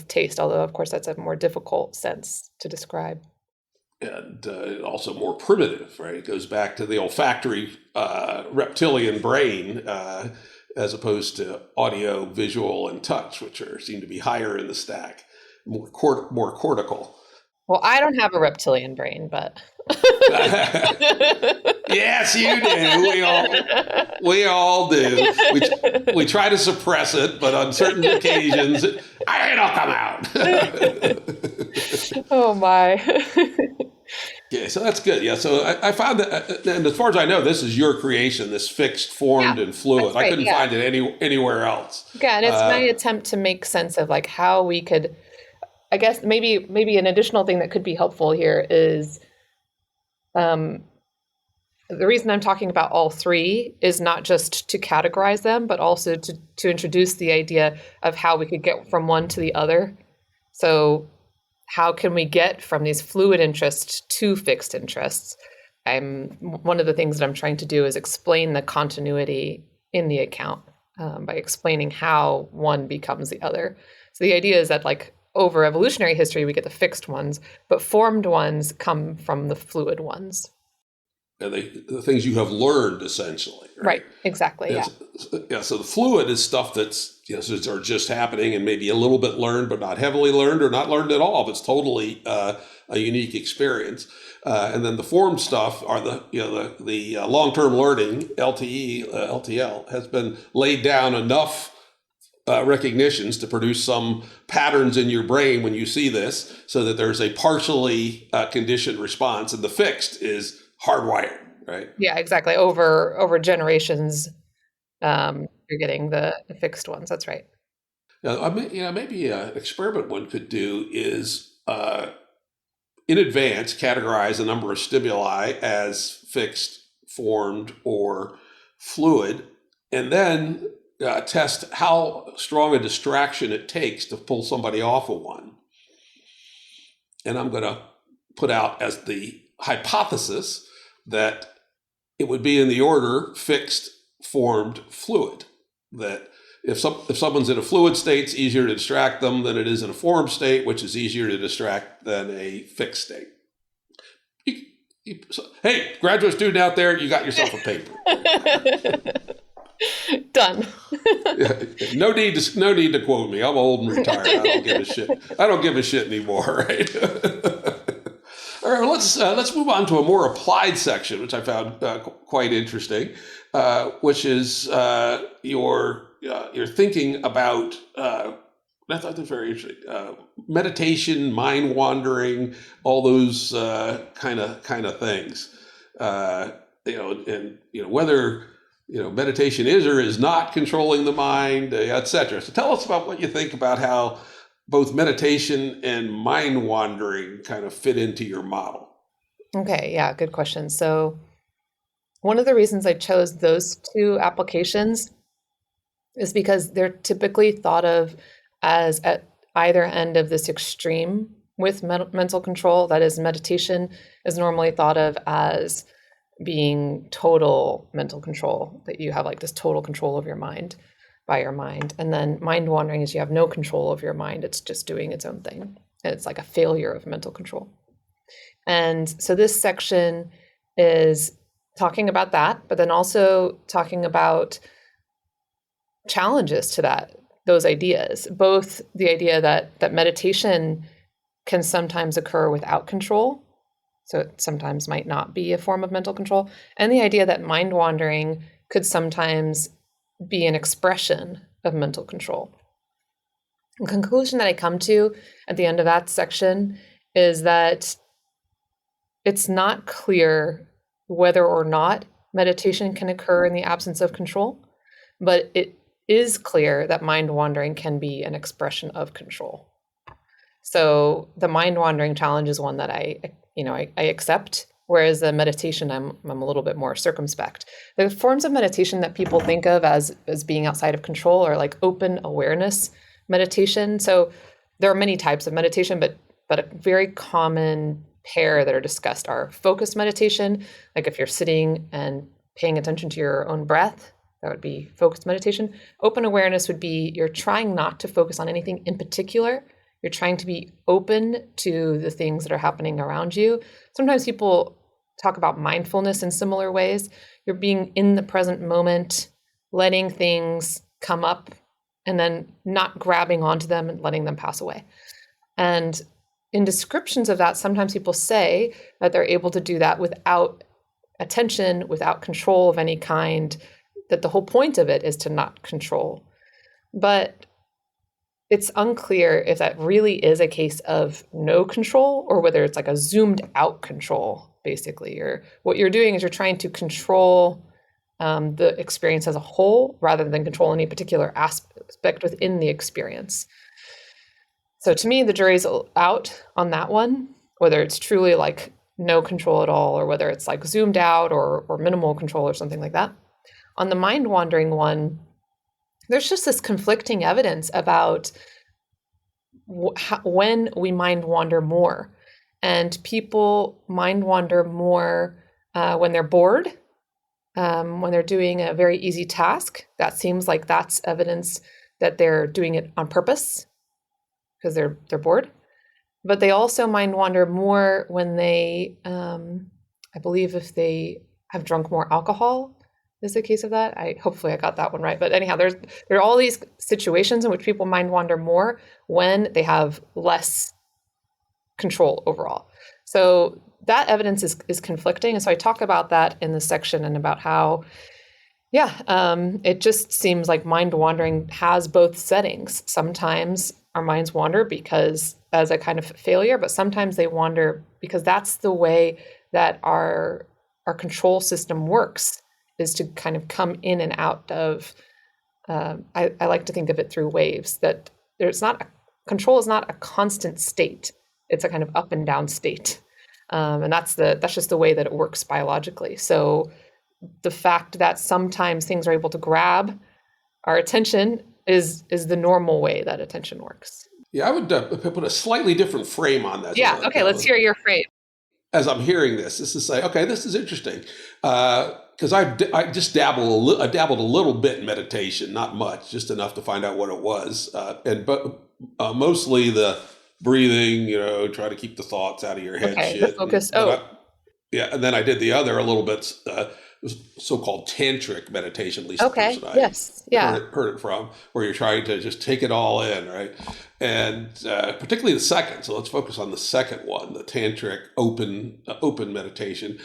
taste, although of course that's a more difficult sense to describe. And also more primitive, right? It goes back to the olfactory reptilian brain as opposed to audio, visual, and touch, which seem to be higher in the stack, more cortical. Well, I don't have a reptilian brain, but yes, you do. We all do. We try to suppress it, but on certain occasions, it'll come out. Oh my. Yeah, so that's good. Yeah, so I found that, and as far as I know, this is your creation, this fixed, formed, and fluid. Right, I couldn't find it anywhere else. Yeah, and it's my attempt to make sense of like how we could, I guess maybe an additional thing that could be helpful here is, the reason I'm talking about all three is not just to categorize them, but also to introduce the idea of how we could get from one to the other. So how can we get from these fluid interests to fixed interests? One of the things that I'm trying to do is explain the continuity in the account by explaining how one becomes the other. So the idea is that like over evolutionary history, we get the fixed ones, but formed ones come from the fluid ones. And the things you have learned, essentially. Right, exactly, yeah. Yeah, so the fluid is stuff that's, are just happening and maybe a little bit learned, but not heavily learned or not learned at all, if it's totally a unique experience. And then the formed stuff are the long-term learning, LTL, has been laid down enough recognitions to produce some patterns in your brain when you see this, so that there's a partially conditioned response, and the fixed is hardwired, right? Yeah, exactly. Over generations, you're getting the fixed ones. That's right. Maybe an experiment one could do is in advance categorize a number of stimuli as fixed, formed, or fluid, and then test how strong a distraction it takes to pull somebody off of one. And I'm going to put out as the hypothesis that it would be in the order fixed, formed, fluid. That if someone's in a fluid state, it's easier to distract them than it is in a formed state, which is easier to distract than a fixed state. Hey, graduate student out there, you got yourself a paper. Done. No need to quote me. I'm old and retired. I don't give a shit. I don't give a shit anymore, right? All right, well, let's move on to a more applied section, which I found quite interesting, which is your thinking about. I thought that was very interesting. Meditation, mind wandering, all those kind of things. Whether meditation is or is not controlling the mind, et cetera. So tell us about what you think about how both meditation and mind wandering kind of fit into your model. Okay, yeah, good question. So one of the reasons I chose those two applications is because they're typically thought of as at either end of this extreme with mental control. That is, meditation is normally thought of as being total mental control, that you have like this total control of your mind by your mind. And then mind wandering is you have no control of your mind. It's just doing its own thing. And it's like a failure of mental control. And so this section is talking about that, but then also talking about challenges to that. those ideas, both the idea that meditation can sometimes occur without control, so it sometimes might not be a form of mental control, and the idea that mind wandering could sometimes be an expression of mental control. The conclusion that I come to at the end of that section is that it's not clear whether or not meditation can occur in the absence of control, but it is clear that mind wandering can be an expression of control. So the mind wandering challenge is one that I accept, whereas the meditation, I'm a little bit more circumspect. The forms of meditation that people think of as being outside of control are like open awareness meditation. So there are many types of meditation, but a very common pair that are discussed are focused meditation, like if you're sitting and paying attention to your own breath, that would be focused meditation. Open awareness would be you're trying not to focus on anything in particular. You're trying to be open to the things that are happening around you. Sometimes people talk about mindfulness in similar ways. You're being in the present moment, letting things come up, and then not grabbing onto them and letting them pass away. And in descriptions of that, sometimes people say that they're able to do that without attention, without control of any kind, that the whole point of it is to not control. But it's unclear if that really is a case of no control or whether it's like a zoomed out control, basically. What you're doing is you're trying to control the experience as a whole rather than control any particular aspect within the experience. So to me, the jury's out on that one, whether it's truly like no control at all or whether it's like zoomed out or minimal control or something like that. On the mind wandering one, there's just this conflicting evidence about when we mind wander more. And people mind wander more when they're bored, when they're doing a very easy task. That seems like that's evidence that they're doing it on purpose because they're bored. But they also mind wander more when they, I believe if they have drunk more alcohol, is the case of that. Hopefully I got that one right. But anyhow, there are all these situations in which people mind wander more when they have less control overall. So that evidence is conflicting. And so I talk about that in the section and about how, it just seems like mind wandering has both settings. Sometimes our minds wander because as a kind of failure, but sometimes they wander because that's the way that our control system works, is to kind of come in and out of, I like to think of it through waves, that control is not a constant state. It's a kind of up and down state. And that's just the way that it works biologically. So the fact that sometimes things are able to grab our attention is the normal way that attention works. Yeah, I would put a slightly different frame on that. Yeah, okay, let's hear your frame. As I'm hearing this is to say, okay, this is interesting. Because I just dabbled a little bit in meditation, not much, just enough to find out what it was. But mostly the breathing, try to keep the thoughts out of your head. Okay, shit. the focus. And then I did the other a little bit, so-called tantric meditation, at least the person I heard it from, where you're trying to just take it all in, right? And particularly the second. So let's focus on the second one, the tantric open meditation.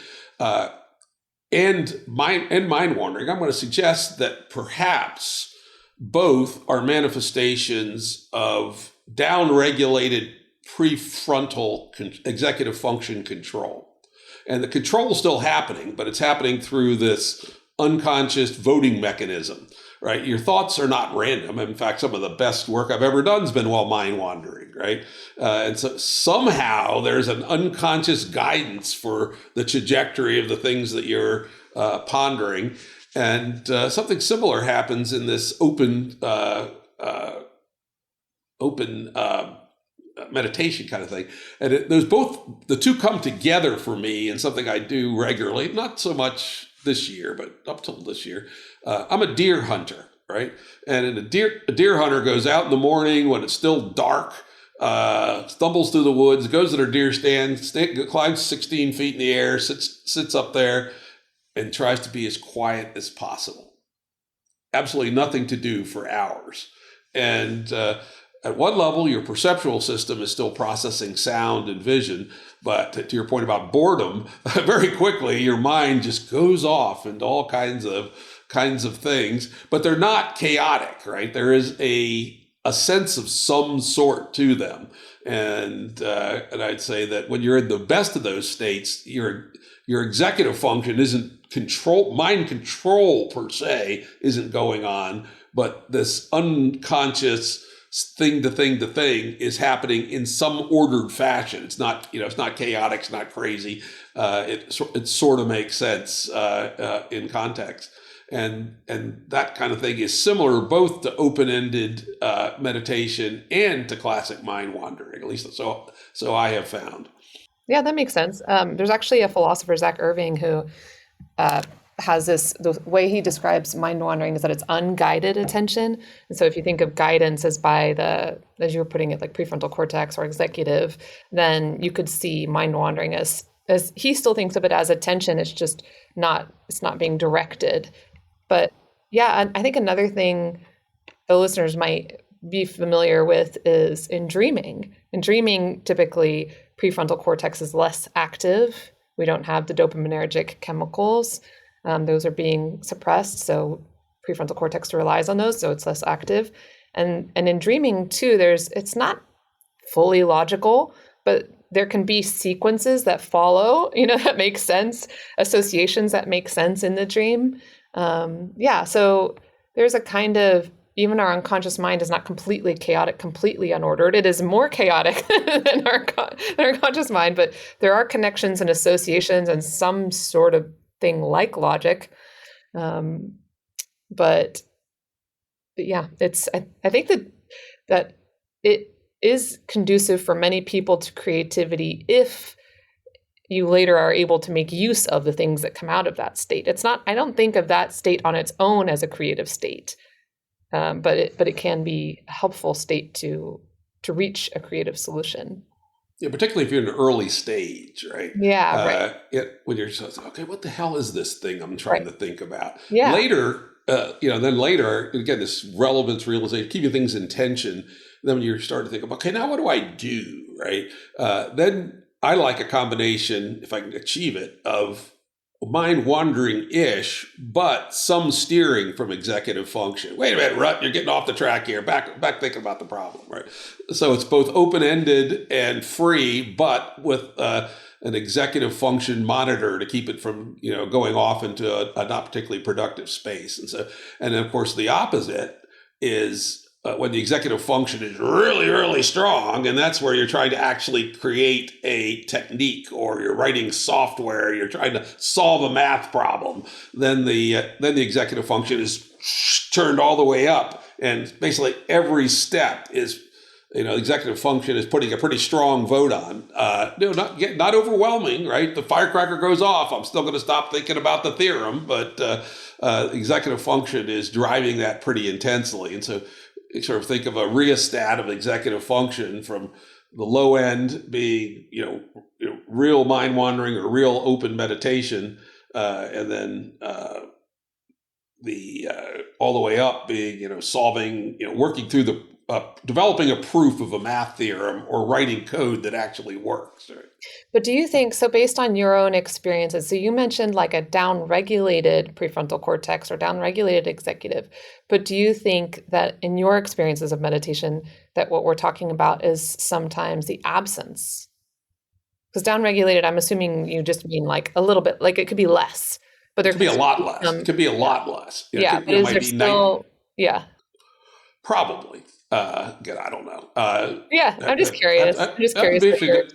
And mind wandering. I'm going to suggest that perhaps both are manifestations of downregulated prefrontal executive function control. And the control is still happening, but it's happening through this unconscious voting mechanism, right? Your thoughts are not random. In fact, some of the best work I've ever done has been while mind wandering, right? And so somehow there's an unconscious guidance for the trajectory of the things that you're pondering. And something similar happens in this open meditation kind of thing. And the two come together for me in something I do regularly, not so much this year, but up till this year. I'm a deer hunter, right? And a deer hunter goes out in the morning when it's still dark, stumbles through the woods, goes to their deer stand, climbs 16 feet in the air, sits up there and tries to be as quiet as possible. Absolutely nothing to do for hours. And at one level, your perceptual system is still processing sound and vision. But to your point about boredom, very quickly, your mind just goes off into all kinds of things, but they're not chaotic, right? There is a sense of some sort to them. And I'd say that when you're in the best of those states, your executive function isn't mind control per se isn't going on, but this unconscious thing to thing to thing is happening in some ordered fashion. It's not, it's not chaotic, it's not crazy. It sort of makes sense in context. And that kind of thing is similar both to open-ended meditation and to classic mind wandering, at least so I have found. Yeah, that makes sense. There's actually a philosopher, Zach Irving, who has the way he describes mind wandering is that it's unguided attention. And so if you think of guidance as as you were putting it, like prefrontal cortex or executive, then you could see mind wandering as he still thinks of it as attention. It's just it's not being directed. But yeah, I think another thing the listeners might be familiar with is in dreaming. In dreaming, typically prefrontal cortex is less active. We don't have the dopaminergic chemicals. Those are being suppressed. So prefrontal cortex relies on those, so it's less active. And in dreaming too, it's not fully logical, but there can be sequences that follow, that make sense, associations that make sense in the dream. So there's a kind of, even our unconscious mind is not completely chaotic, completely unordered. It is more chaotic than our conscious mind, but there are connections and associations and some sort of thing like logic. But yeah, I think that it is conducive for many people to creativity if you later are able to make use of the things that come out of that state. I don't think of that state on its own as a creative state. But it can be a helpful state to reach a creative solution. Yeah, particularly if you're in an early stage, right? Yeah, right. When you're just, okay, what the hell is this thing I'm trying to think about? Yeah. Later, then later, again, this relevance realization, keeping things in tension. Then when you start to think about, okay, now what do I do, right? Then I like a combination, if I can achieve it, of mind wandering-ish, but some steering from executive function. Wait a minute, Rut, you're getting off the track here. Back thinking about the problem, right? So it's both open-ended and free, but with an executive function monitor to keep it from, going off into a not particularly productive space. And then of course the opposite is when the executive function is really, really strong, and that's where you're trying to actually create a technique, or you're writing software, you're trying to solve a math problem, then the executive function is turned all the way up, and basically every step is, executive function is putting a pretty strong vote on. Not overwhelming, right? The firecracker goes off. I'm still going to stop thinking about the theorem, but executive function is driving that pretty intensely, and so sort of think of a rheostat of executive function from the low end being, real mind wandering or real open meditation, and then all the way up being, solving, working through developing a proof of a math theorem or writing code that actually works. Right? But do you think, so based on your own experiences, so you mentioned like a downregulated prefrontal cortex or downregulated executive, but do you think that in your experiences of meditation that what we're talking about is sometimes the absence? Because downregulated, I'm assuming you just mean like a little bit, like it could be less, but there could be a lot less. It could be a lot less. But is there still, probably. Again, I don't know. I'm just curious.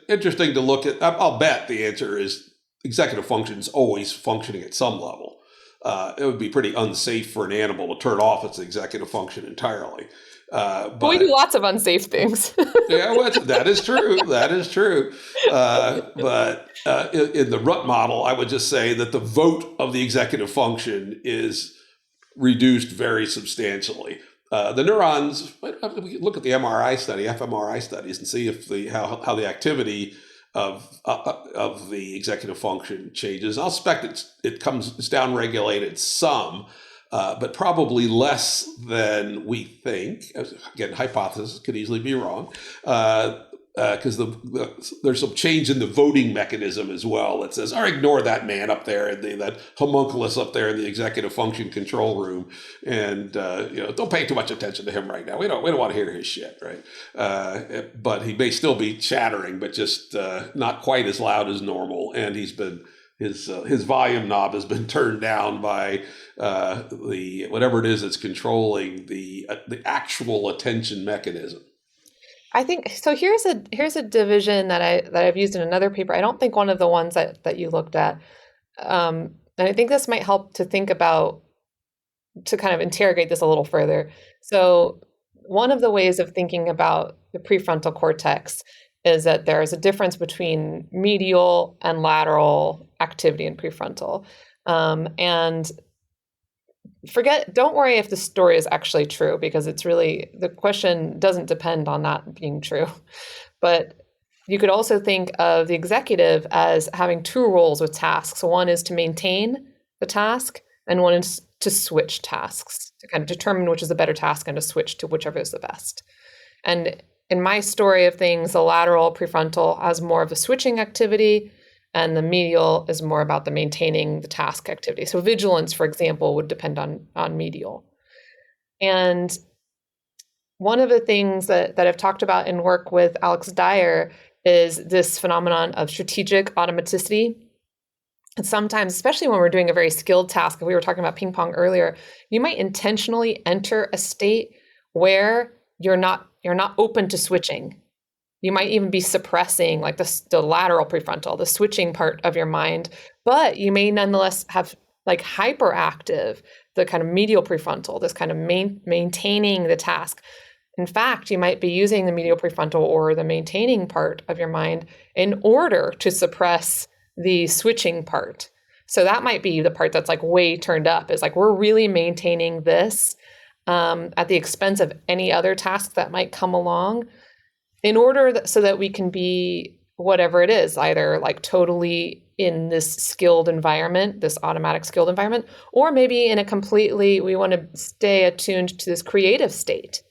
Interesting to look at. I'll bet the answer is executive function is always functioning at some level. It would be pretty unsafe for an animal to turn off its executive function entirely. But we do lots of unsafe things. That is true. That is true. But in the Rut model, I would just say that the vote of the executive function is reduced very substantially. The neurons, we look at the fMRI studies, and see if how the activity of the executive function changes. I'll expect it's downregulated some, but probably less than we think. Again, hypothesis could easily be wrong. Because there's some change in the voting mechanism as well that says, ignore that man up there, that homunculus up there in the executive function control room, and don't pay too much attention to him right now. We don't want to hear his shit, right? But he may still be chattering, but just not quite as loud as normal, and he's been his volume knob has been turned down by the whatever it is that's controlling the actual attention mechanism. I think so. Here's a division that I've used in another paper. I don't think one of the ones that you looked at, and I think this might help to think about, to kind of interrogate this a little further. So one of the ways of thinking about the prefrontal cortex is that there is a difference between medial and lateral activity in prefrontal, and don't worry if the story is actually true, because it's really, the question doesn't depend on that being true. But you could also think of the executive as having two roles with tasks. One is to maintain the task, and one is to switch tasks, to kind of determine which is the better task and to switch to whichever is the best. And in my story of things, the lateral prefrontal has more of a switching activity, and the medial is more about the maintaining the task activity. So vigilance, for example, would depend on medial. And one of the things that I've talked about in work with Alex Dyer is this phenomenon of strategic automaticity. And sometimes, especially when we're doing a very skilled task, we were talking about ping pong earlier, you might intentionally enter a state where you're not open to switching. You might even be suppressing like the lateral prefrontal, the switching part of your mind, but you may nonetheless have like hyperactive, the kind of medial prefrontal, this kind of maintaining the task. In fact, you might be using the medial prefrontal or the maintaining part of your mind in order to suppress the switching part. So that might be the part that's like way turned up, is like we're really maintaining this at the expense of any other task that might come along, in order so that we can be whatever it is, either like totally in this skilled environment, this automatic skilled environment, or maybe in a completely, we want to stay attuned to this creative state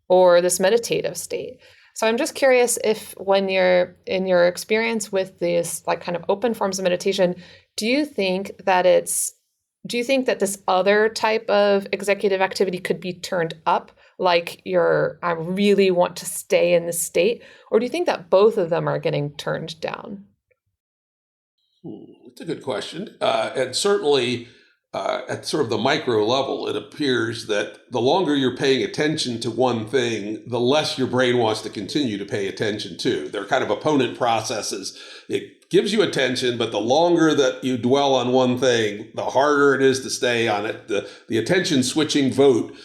or this meditative state. So I'm just curious if, when you're in your experience with these like kind of open forms of meditation, do you think that this other type of executive activity could be turned up, like I really want to stay in this state? Or do you think that both of them are getting turned down? That's a good question. And certainly at sort of the micro level, it appears that the longer you're paying attention to one thing, the less your brain wants to continue to pay attention to. They're kind of opponent processes. It gives you attention, but the longer that you dwell on one thing, the harder it is to stay on it. The attention switching vote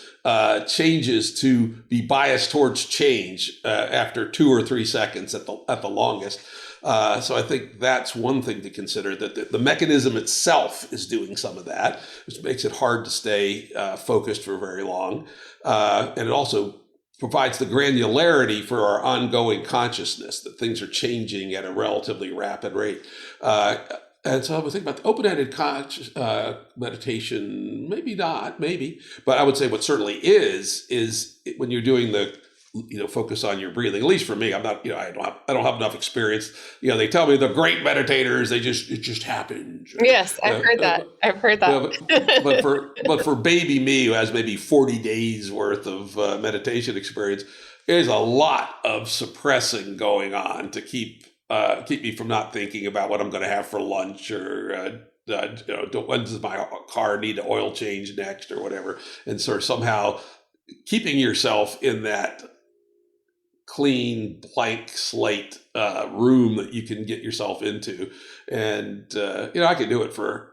changes to be biased towards change after 2 or 3 seconds at the longest. So I think that's one thing to consider, that the mechanism itself is doing some of that, which makes it hard to stay focused for very long. And it also provides the granularity for our ongoing consciousness, that things are changing at a relatively rapid rate. And so I would think about the open-ended meditation, maybe not, but I would say what certainly is when you're doing the, focus on your breathing. At least for me, I'm not, I don't have enough experience. They tell me the great meditators, it just happens. Yes, I've heard that. But for baby me, who has maybe 40 days worth of meditation experience, there's a lot of suppressing going on to keep me from not thinking about what I'm going to have for lunch, or when does my car need an oil change next, or whatever, and sort of somehow keeping yourself in that clean blank slate room that you can get yourself into. And I could do it for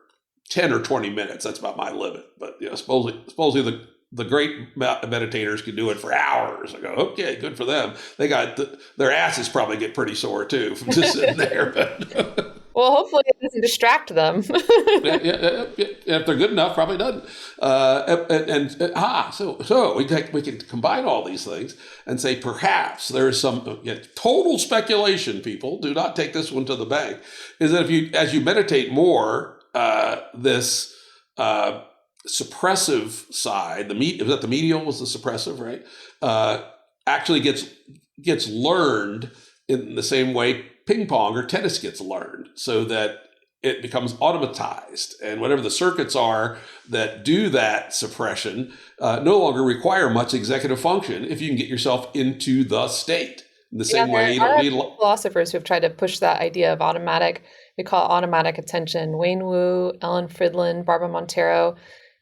10 or 20 minutes. That's about my limit. But supposedly the great meditators can do it for hours. I go, okay, good for them. They got their asses probably get pretty sore too from just sitting there. But well, hopefully it doesn't distract them. yeah. If they're good enough, probably doesn't. So we can combine all these things and say perhaps there's some total speculation. People, do not take this one to the bank. Is that as you meditate more, this suppressive side, the medial was the suppressive, right? Actually gets learned in the same way ping pong or tennis gets learned, so that it becomes automatized, and whatever the circuits are that do that suppression no longer require much executive function if you can get yourself into the state. In the same way, you don't need philosophers who have tried to push that idea of automatic. We call it automatic attention. Wayne Wu, Ellen Fridlin, Barbara Montero,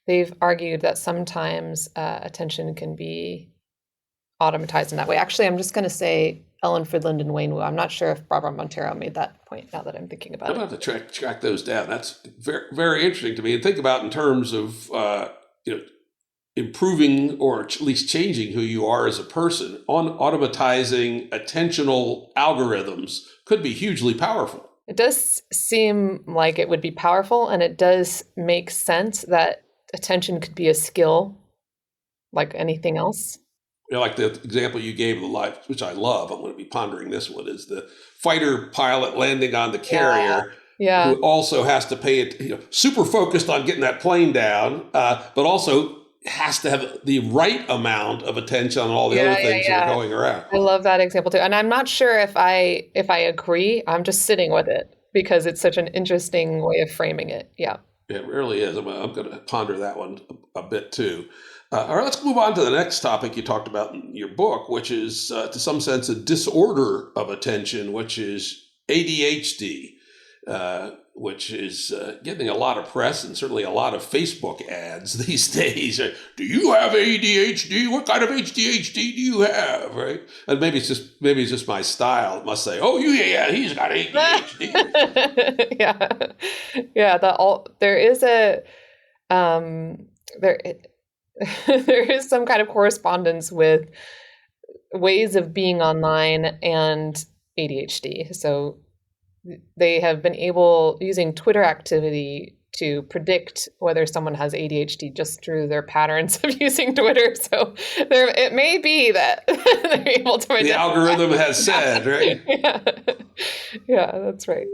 they've argued that sometimes attention can be automatized in that way. Actually, I'm just going to say Ellen Fridlin and Wayne Wu. I'm not sure if Barbara Montero made that point now that I'm thinking about it. I'm going to have to track those down. That's very, very interesting to me. And think about in terms of improving or at least changing who you are as a person. Automatizing attentional algorithms could be hugely powerful. It does seem like it would be powerful, and it does make sense that attention could be a skill like anything else. Like the example you gave of the life, which I love, I'm going to be pondering this one, is the fighter pilot landing on the carrier, who also has to pay it, super focused on getting that plane down, but also has to have the right amount of attention on all the other things that are going around. I love that example too. And I'm not sure if I agree. I'm just sitting with it because it's such an interesting way of framing it. Yeah. It really is. I'm going to ponder that one a bit too. All right, let's move on to the next topic you talked about in your book, which is, to some sense, a disorder of attention, which is ADHD, which is getting a lot of press and certainly a lot of Facebook ads these days. Do you have ADHD? What kind of ADHD do you have? Right? And maybe it's just my style. It must say, oh, he's got ADHD. There is a there is some kind of correspondence with ways of being online and ADHD. So they have been able, using Twitter activity, to predict whether someone has ADHD just through their patterns of using Twitter. So it may be that they're able to identify. The algorithm has said, right? Yeah, that's right.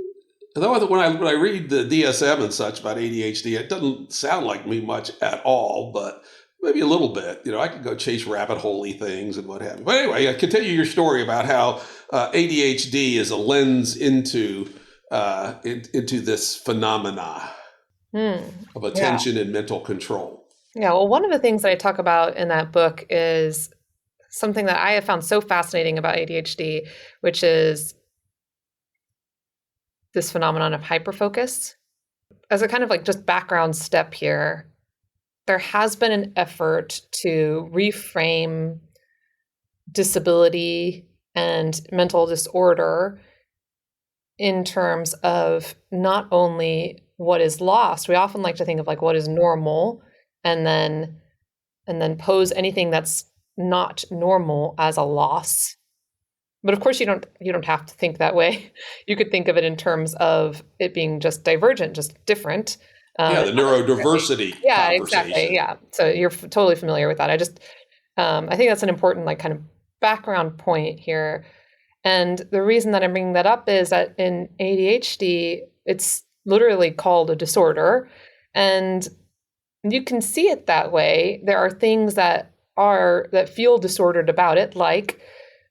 Although when I read the DSM and such about ADHD, it doesn't sound like me much at all, but maybe a little bit. I could go chase rabbit hole-y things and what have you. But anyway, continue your story about how ADHD is a lens into this phenomena of attention and mental control. Yeah, well, one of the things that I talk about in that book is something that I have found so fascinating about ADHD, which is this phenomenon of hyperfocus. As a kind of just background step here, there has been an effort to reframe disability and mental disorder in terms of not only what is lost. We often like to think of what is normal, and then pose anything that's not normal as a loss. But of course, you don't have to think that way. You could think of it in terms of it being just divergent, just different. The neurodiversity. Yeah, exactly. Yeah. So you're totally familiar with that. I think that's an important kind of background point here. And the reason that I'm bringing that up is that in ADHD, it's literally called a disorder. And you can see it that way. There are things that feel disordered about it, like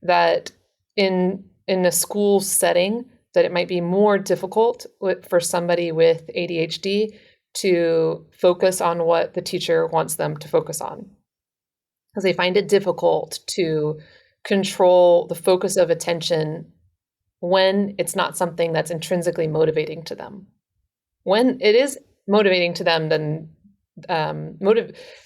that in a school setting, that it might be more difficult for somebody with ADHD to focus on what the teacher wants them to focus on, because they find it difficult to control the focus of attention when it's not something that's intrinsically motivating to them. When it is motivating to them, then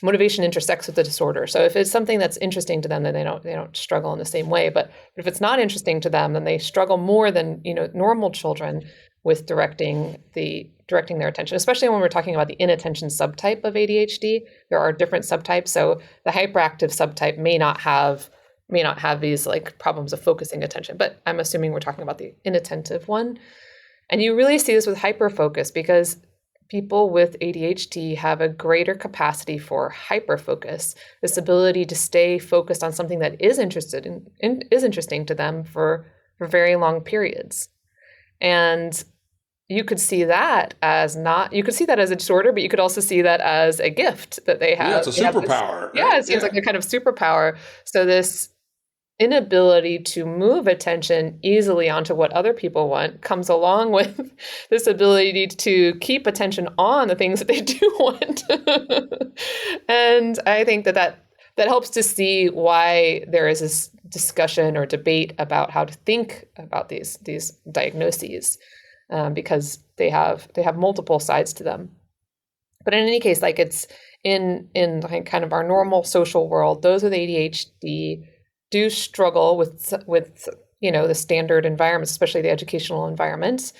motivation intersects with the disorder. So if it's something that's interesting to them, then they don't struggle in the same way. But if it's not interesting to them, then they struggle more than normal children with directing their attention, especially when we're talking about the inattention subtype of ADHD. There are different subtypes. So the hyperactive subtype may not have these problems of focusing attention, but I'm assuming we're talking about the inattentive one. And you really see this with hyperfocus, because people with ADHD have a greater capacity for hyperfocus, this ability to stay focused on something that is interesting to them for very long periods. And you could see that as you could see that as a disorder, but you could also see that as a gift that they have. Yeah, it's a superpower. Right? It seems like a kind of superpower. So this inability to move attention easily onto what other people want comes along with this ability to keep attention on the things that they do want. And I think that helps to see why there is this discussion or debate about how to think about these diagnoses, because they have multiple sides to them. But in any case, like it's in like kind of our normal social world, those with ADHD do struggle with the standard environments, especially the educational environments,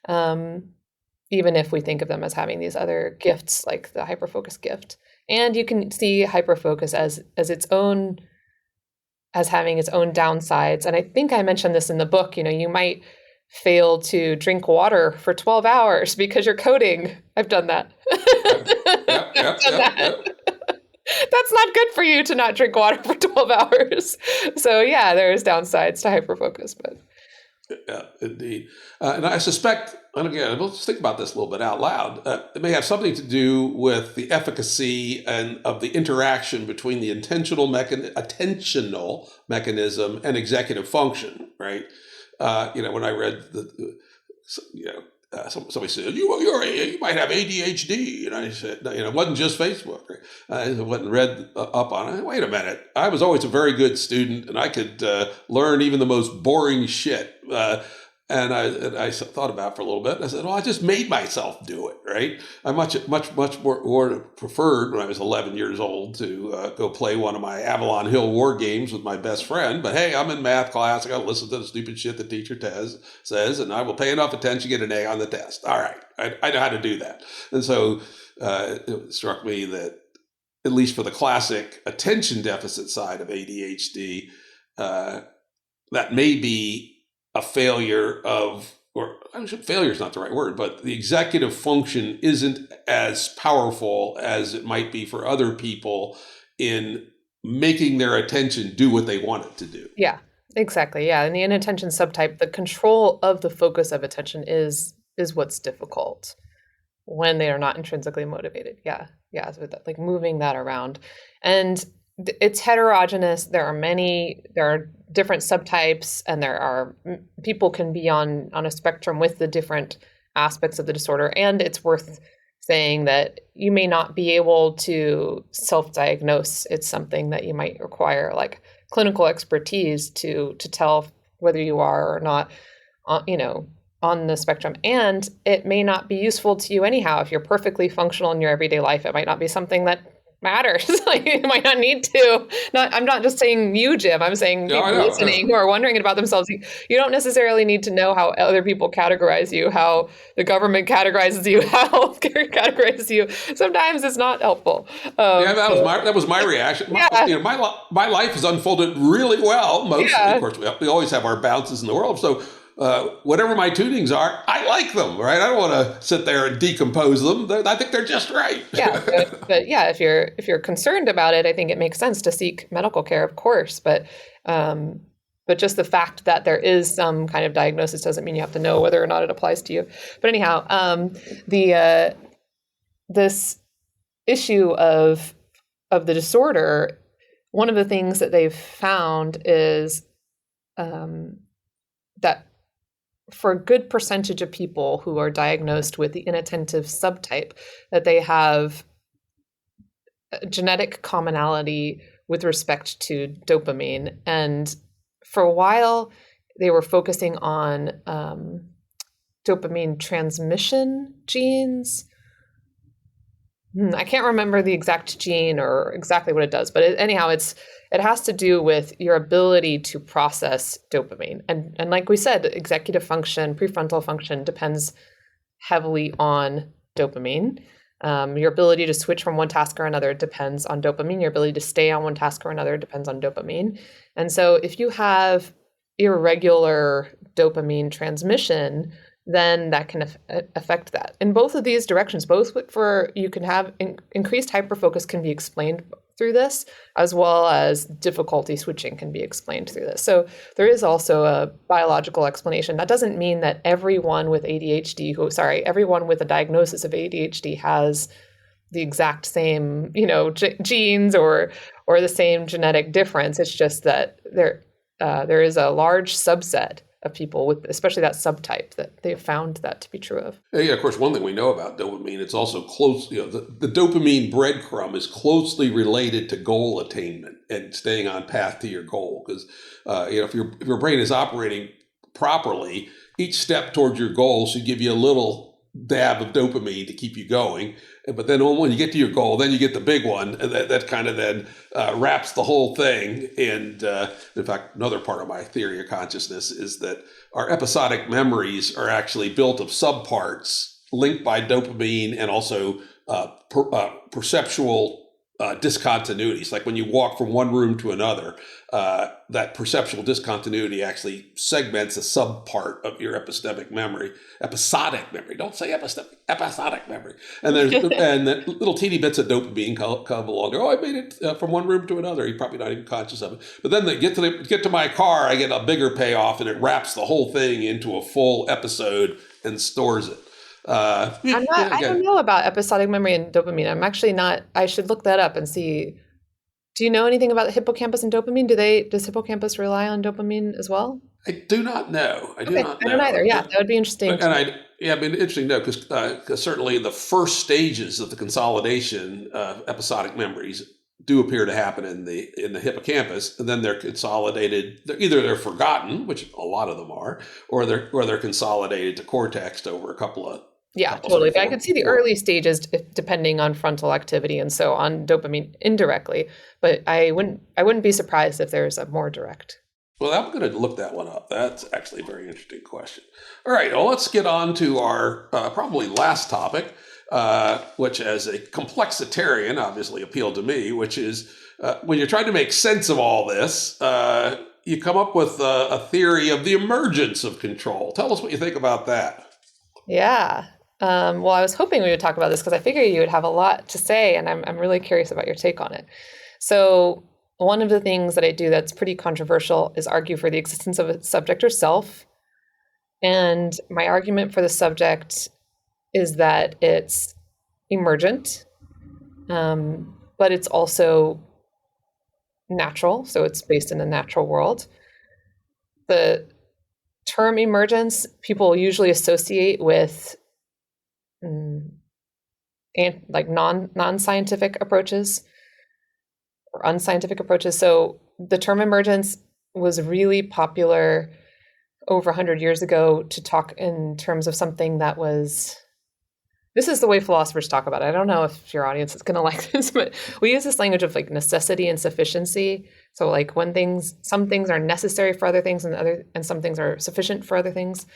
even if we think of them as having these other gifts like the hyperfocus gift. And you can see hyperfocus as having its own downsides. And I think I mentioned this in the book. You might fail to drink water for 12 hours because you're coding. I've done that. Yep. That's not good for you to not drink water for 12 hours. So yeah, there's downsides to hyperfocus, but. Yeah, indeed. And I suspect, and again, we'll just think about this a little bit out loud, it may have something to do with the efficacy and of the interaction between the attentional mechanism and executive function, right? When I read somebody said, you might have ADHD. And I said, it wasn't just Facebook. Right? I went and read up on it. Wait a minute. I was always a very good student and I could learn even the most boring shit. And I thought about it for a little bit. And I said, I just made myself do it, right? I much more preferred when I was 11 years old to go play one of my Avalon Hill war games with my best friend. But hey, I'm in math class. I got to listen to the stupid shit the teacher says, and I will pay enough attention to get an A on the test. All right, I know how to do that. And so it struck me that, at least for the classic attention deficit side of ADHD, that may be a failure failure is not the right word, but the executive function isn't as powerful as it might be for other people in making their attention do what they want it to do. Yeah, exactly. Yeah. And the inattention subtype, the control of the focus of attention is what's difficult when they are not intrinsically motivated. Yeah. Yeah. So like moving that around. And it's heterogeneous. There are different subtypes, and people can be on a spectrum with the different aspects of the disorder. And it's worth saying that you may not be able to self-diagnose. It's something that you might require like clinical expertise to tell whether you are or not, on the spectrum. And it may not be useful to you anyhow. If you're perfectly functional in your everyday life, it might not be something that matters. Like you might not need to. I'm not just saying you, Jim. I'm saying people listening who are wondering about themselves. You don't necessarily need to know how other people categorize you, how the government categorizes you, how healthcare categorizes you. Sometimes it's not helpful. That was my reaction. My life has unfolded really well. Mostly, of course, we always have our bounces in the world. So. Whatever my tunings are, I like them, right? I don't want to sit there and decompose them. I think they're just right. Yeah, but yeah, if you're concerned about it, I think it makes sense to seek medical care, of course. But just the fact that there is some kind of diagnosis doesn't mean you have to know whether or not it applies to you. But anyhow, this issue of the disorder, one of the things that they've found is that for a good percentage of people who are diagnosed with the inattentive subtype, that they have a genetic commonality with respect to dopamine. And for a while, they were focusing on dopamine transmission genes. I can't remember the exact gene or exactly what it does, but anyhow, it has to do with your ability to process dopamine. And like we said, executive function, prefrontal function depends heavily on dopamine. Your ability to switch from one task or another depends on dopamine. Your ability to stay on one task or another depends on dopamine. And so if you have irregular dopamine transmission, then that can affect that. In both of these directions, both for you can have increased hyperfocus can be explained through this, as well as difficulty switching can be explained through this. So there is also a biological explanation. That doesn't mean that everyone with everyone with a diagnosis of ADHD has the exact same, genes or the same genetic difference. It's just that there is a large subset of people with, especially that subtype, that they've found that to be true of. Yeah, of course, one thing we know about dopamine, it's also close, the dopamine breadcrumb is closely related to goal attainment and staying on path to your goal. Because, if your brain is operating properly, each step towards your goal should give you a little dab of dopamine to keep you going. But then when you get to your goal, then you get the big one, and that kind of then wraps the whole thing. And in fact, another part of my theory of consciousness is that our episodic memories are actually built of subparts linked by dopamine and also perceptual discontinuities. Like when you walk from one room to another, that perceptual discontinuity actually segments a subpart of your episodic memory. Don't say episodic memory. And there's and the little teeny bits of dopamine come along. I made it from one room to another. You're probably not even conscious of it. But then they get to my car, I get a bigger payoff, and it wraps the whole thing into a full episode and stores it. I don't know about episodic memory and dopamine. I'm actually not. I should look that up and see. Do you know anything about the hippocampus and dopamine? Does hippocampus rely on dopamine as well? I do not know. I don't either. Yeah, that would be interesting. It'd be interesting to know because certainly the first stages of the consolidation of episodic memories do appear to happen in the hippocampus, and then they're consolidated. Either they're forgotten, which a lot of them are, or they're consolidated to cortex over a couple of. Yeah, totally. But I could see the early stages depending on frontal activity and so on dopamine indirectly. But I wouldn't be surprised if there's a more direct. Well, I'm going to look that one up. That's actually a very interesting question. All right, well, let's get on to our probably last topic, which as a complexitarian obviously appealed to me, which is when you're trying to make sense of all this, you come up with a theory of the emergence of control. Tell us what you think about that. Yeah. Well, I was hoping we would talk about this because I figure you would have a lot to say, and I'm really curious about your take on it. So one of the things that I do that's pretty controversial is argue for the existence of a subject or self. And my argument for the subject is that it's emergent, but it's also natural. So it's based in the natural world. The term emergence, people usually associate with like non-scientific approaches or unscientific approaches. So the term emergence was really popular over 100 years ago to talk in terms of something that was, this is the way philosophers talk about it. I don't know if your audience is going to like this, but we use this language of like necessity and sufficiency. So like when some things are necessary for other things and some things are sufficient for other things.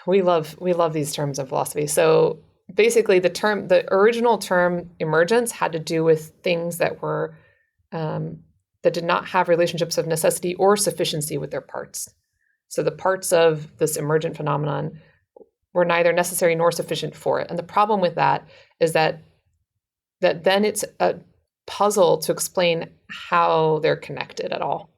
We love these terms in philosophy. So basically the original term emergence had to do with things that were, that did not have relationships of necessity or sufficiency with their parts. So the parts of this emergent phenomenon were neither necessary nor sufficient for it. And the problem with that is that then it's a puzzle to explain how they're connected at all.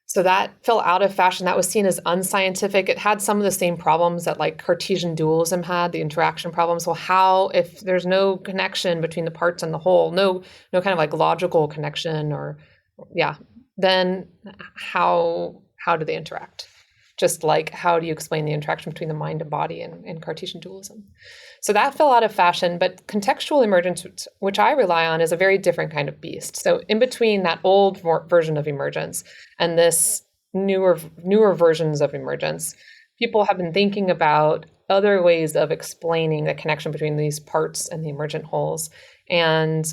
So that fell out of fashion. That was seen as unscientific. It had some of the same problems that like Cartesian dualism had, the interaction problems. Well, how, if there's no connection between the parts and the whole, no kind of like logical connection then how do they interact? Just like, how do you explain the interaction between the mind and body in Cartesian dualism? So that fell out of fashion, but contextual emergence, which I rely on, is a very different kind of beast. So in between that old version of emergence and this newer versions of emergence, people have been thinking about other ways of explaining the connection between these parts and the emergent wholes. And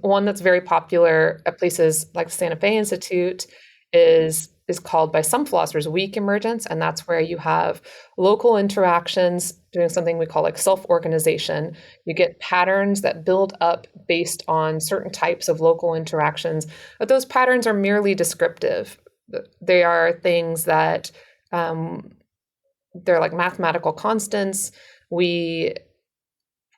one that's very popular at places like the Santa Fe Institute is called by some philosophers weak emergence, and that's where you have local interactions doing something we call like self-organization. You get patterns that build up based on certain types of local interactions, but those patterns are merely descriptive. They are things that they're like mathematical constants. We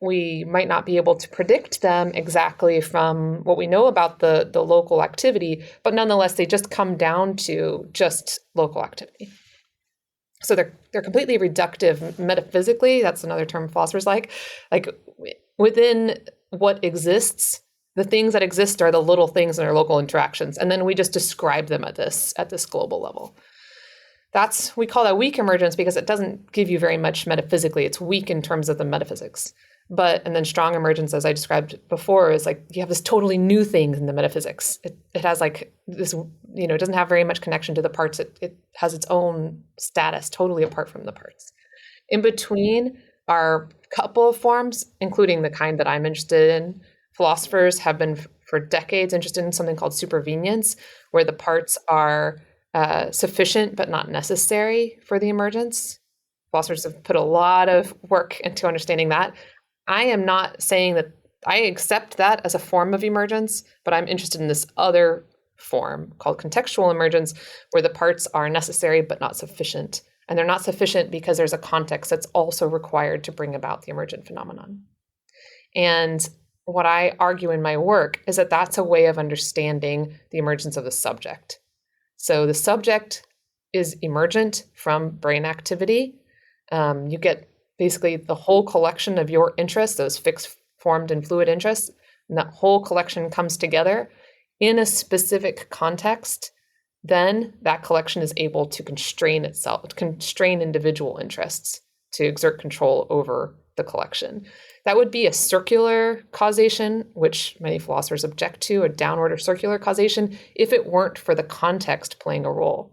we might not be able to predict them exactly from what we know about the local activity, but nonetheless, they just come down to just local activity. So they're completely reductive metaphysically. That's another term philosophers like within what exists, the things that exist are the little things in our local interactions. And then we just describe them at this global level. We call that weak emergence because it doesn't give you very much metaphysically. It's weak in terms of the metaphysics. And then strong emergence, as I described before, is like you have this totally new thing in the metaphysics. It has like this, it doesn't have very much connection to the parts. It has its own status, totally apart from the parts. In between are a couple of forms, including the kind that I'm interested in. Philosophers have been for decades interested in something called supervenience, where the parts are sufficient but not necessary for the emergence. Philosophers have put a lot of work into understanding that. I am not saying that I accept that as a form of emergence, but I'm interested in this other form called contextual emergence, where the parts are necessary but not sufficient. And they're not sufficient because there's a context that's also required to bring about the emergent phenomenon. And what I argue in my work is that that's a way of understanding the emergence of the subject. So the subject is emergent from brain activity. You get basically the whole collection of your interests, those fixed, formed, and fluid interests, and that whole collection comes together in a specific context. Then that collection is able to constrain individual interests to exert control over the collection. That would be a circular causation, which many philosophers object to, a downward or circular causation, if it weren't for the context playing a role.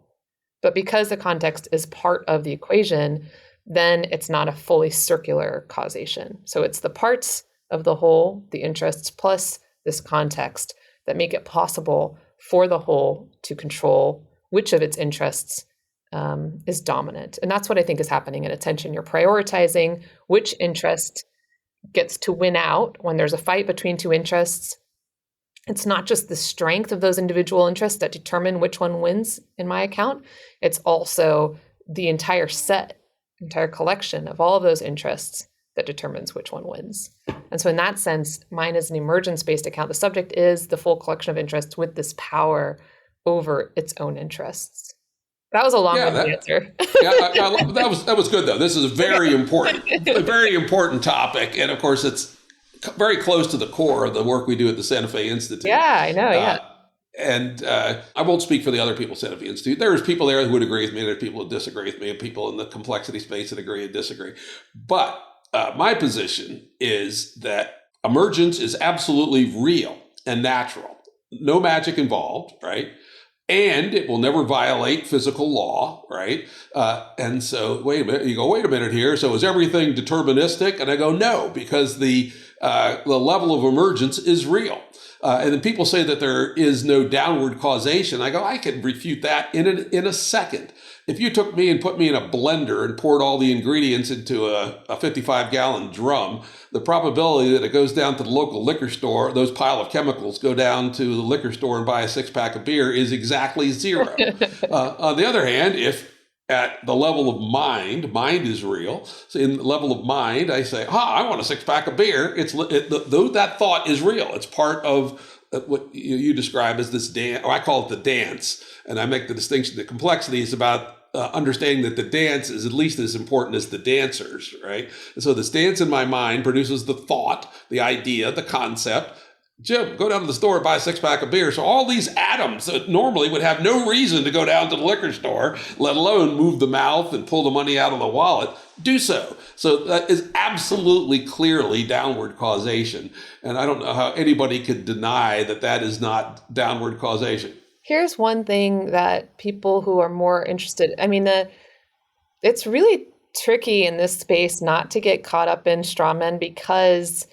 But because the context is part of the equation, then it's not a fully circular causation. So it's the parts of the whole, the interests, plus this context that make it possible for the whole to control which of its interests is dominant. And that's what I think is happening in attention. You're prioritizing which interest gets to win out when there's a fight between two interests. It's not just the strength of those individual interests that determine which one wins in my account. It's also the entire collection of all of those interests that determines which one wins. And so in that sense, mine is an emergence-based account. The subject is the full collection of interests with this power over its own interests. That was a long-winded answer. That was good, though. This is a very important topic. And of course, it's very close to the core of the work we do at the Santa Fe Institute. Yeah, I know, yeah. And I won't speak for the other people at Santa Fe Institute. There's people there who would agree with me, there's people who disagree with me, and people in the complexity space that agree and disagree. But my position is that emergence is absolutely real and natural. No magic involved, right? And it will never violate physical law, right? And so, wait a minute here. So is everything deterministic? And I go, no, because the level of emergence is real. And then people say that there is no downward causation. I go, I can refute that in a second. If you took me and put me in a blender and poured all the ingredients into a 55-gallon drum, the probability that it goes down to the local liquor store, those pile of chemicals go down to the liquor store and buy a 6-pack of beer is exactly zero. On the other hand, if at the level of mind is real. So in the level of mind, I say, I want a 6-pack of beer. Though that thought is real. It's part of what you describe as this dance, or I call it the dance. And I make the distinction that complexity is about understanding that the dance is at least as important as the dancers, right? And so this dance in my mind produces the thought, the idea, the concept. Jim, go down to the store and buy a 6-pack of beer. So all these atoms that normally would have no reason to go down to the liquor store, let alone move the mouth and pull the money out of the wallet, do so. So that is absolutely clearly downward causation. And I don't know how anybody could deny that that is not downward causation. Here's one thing that people who are more interested, it's really tricky in this space not to get caught up in straw men because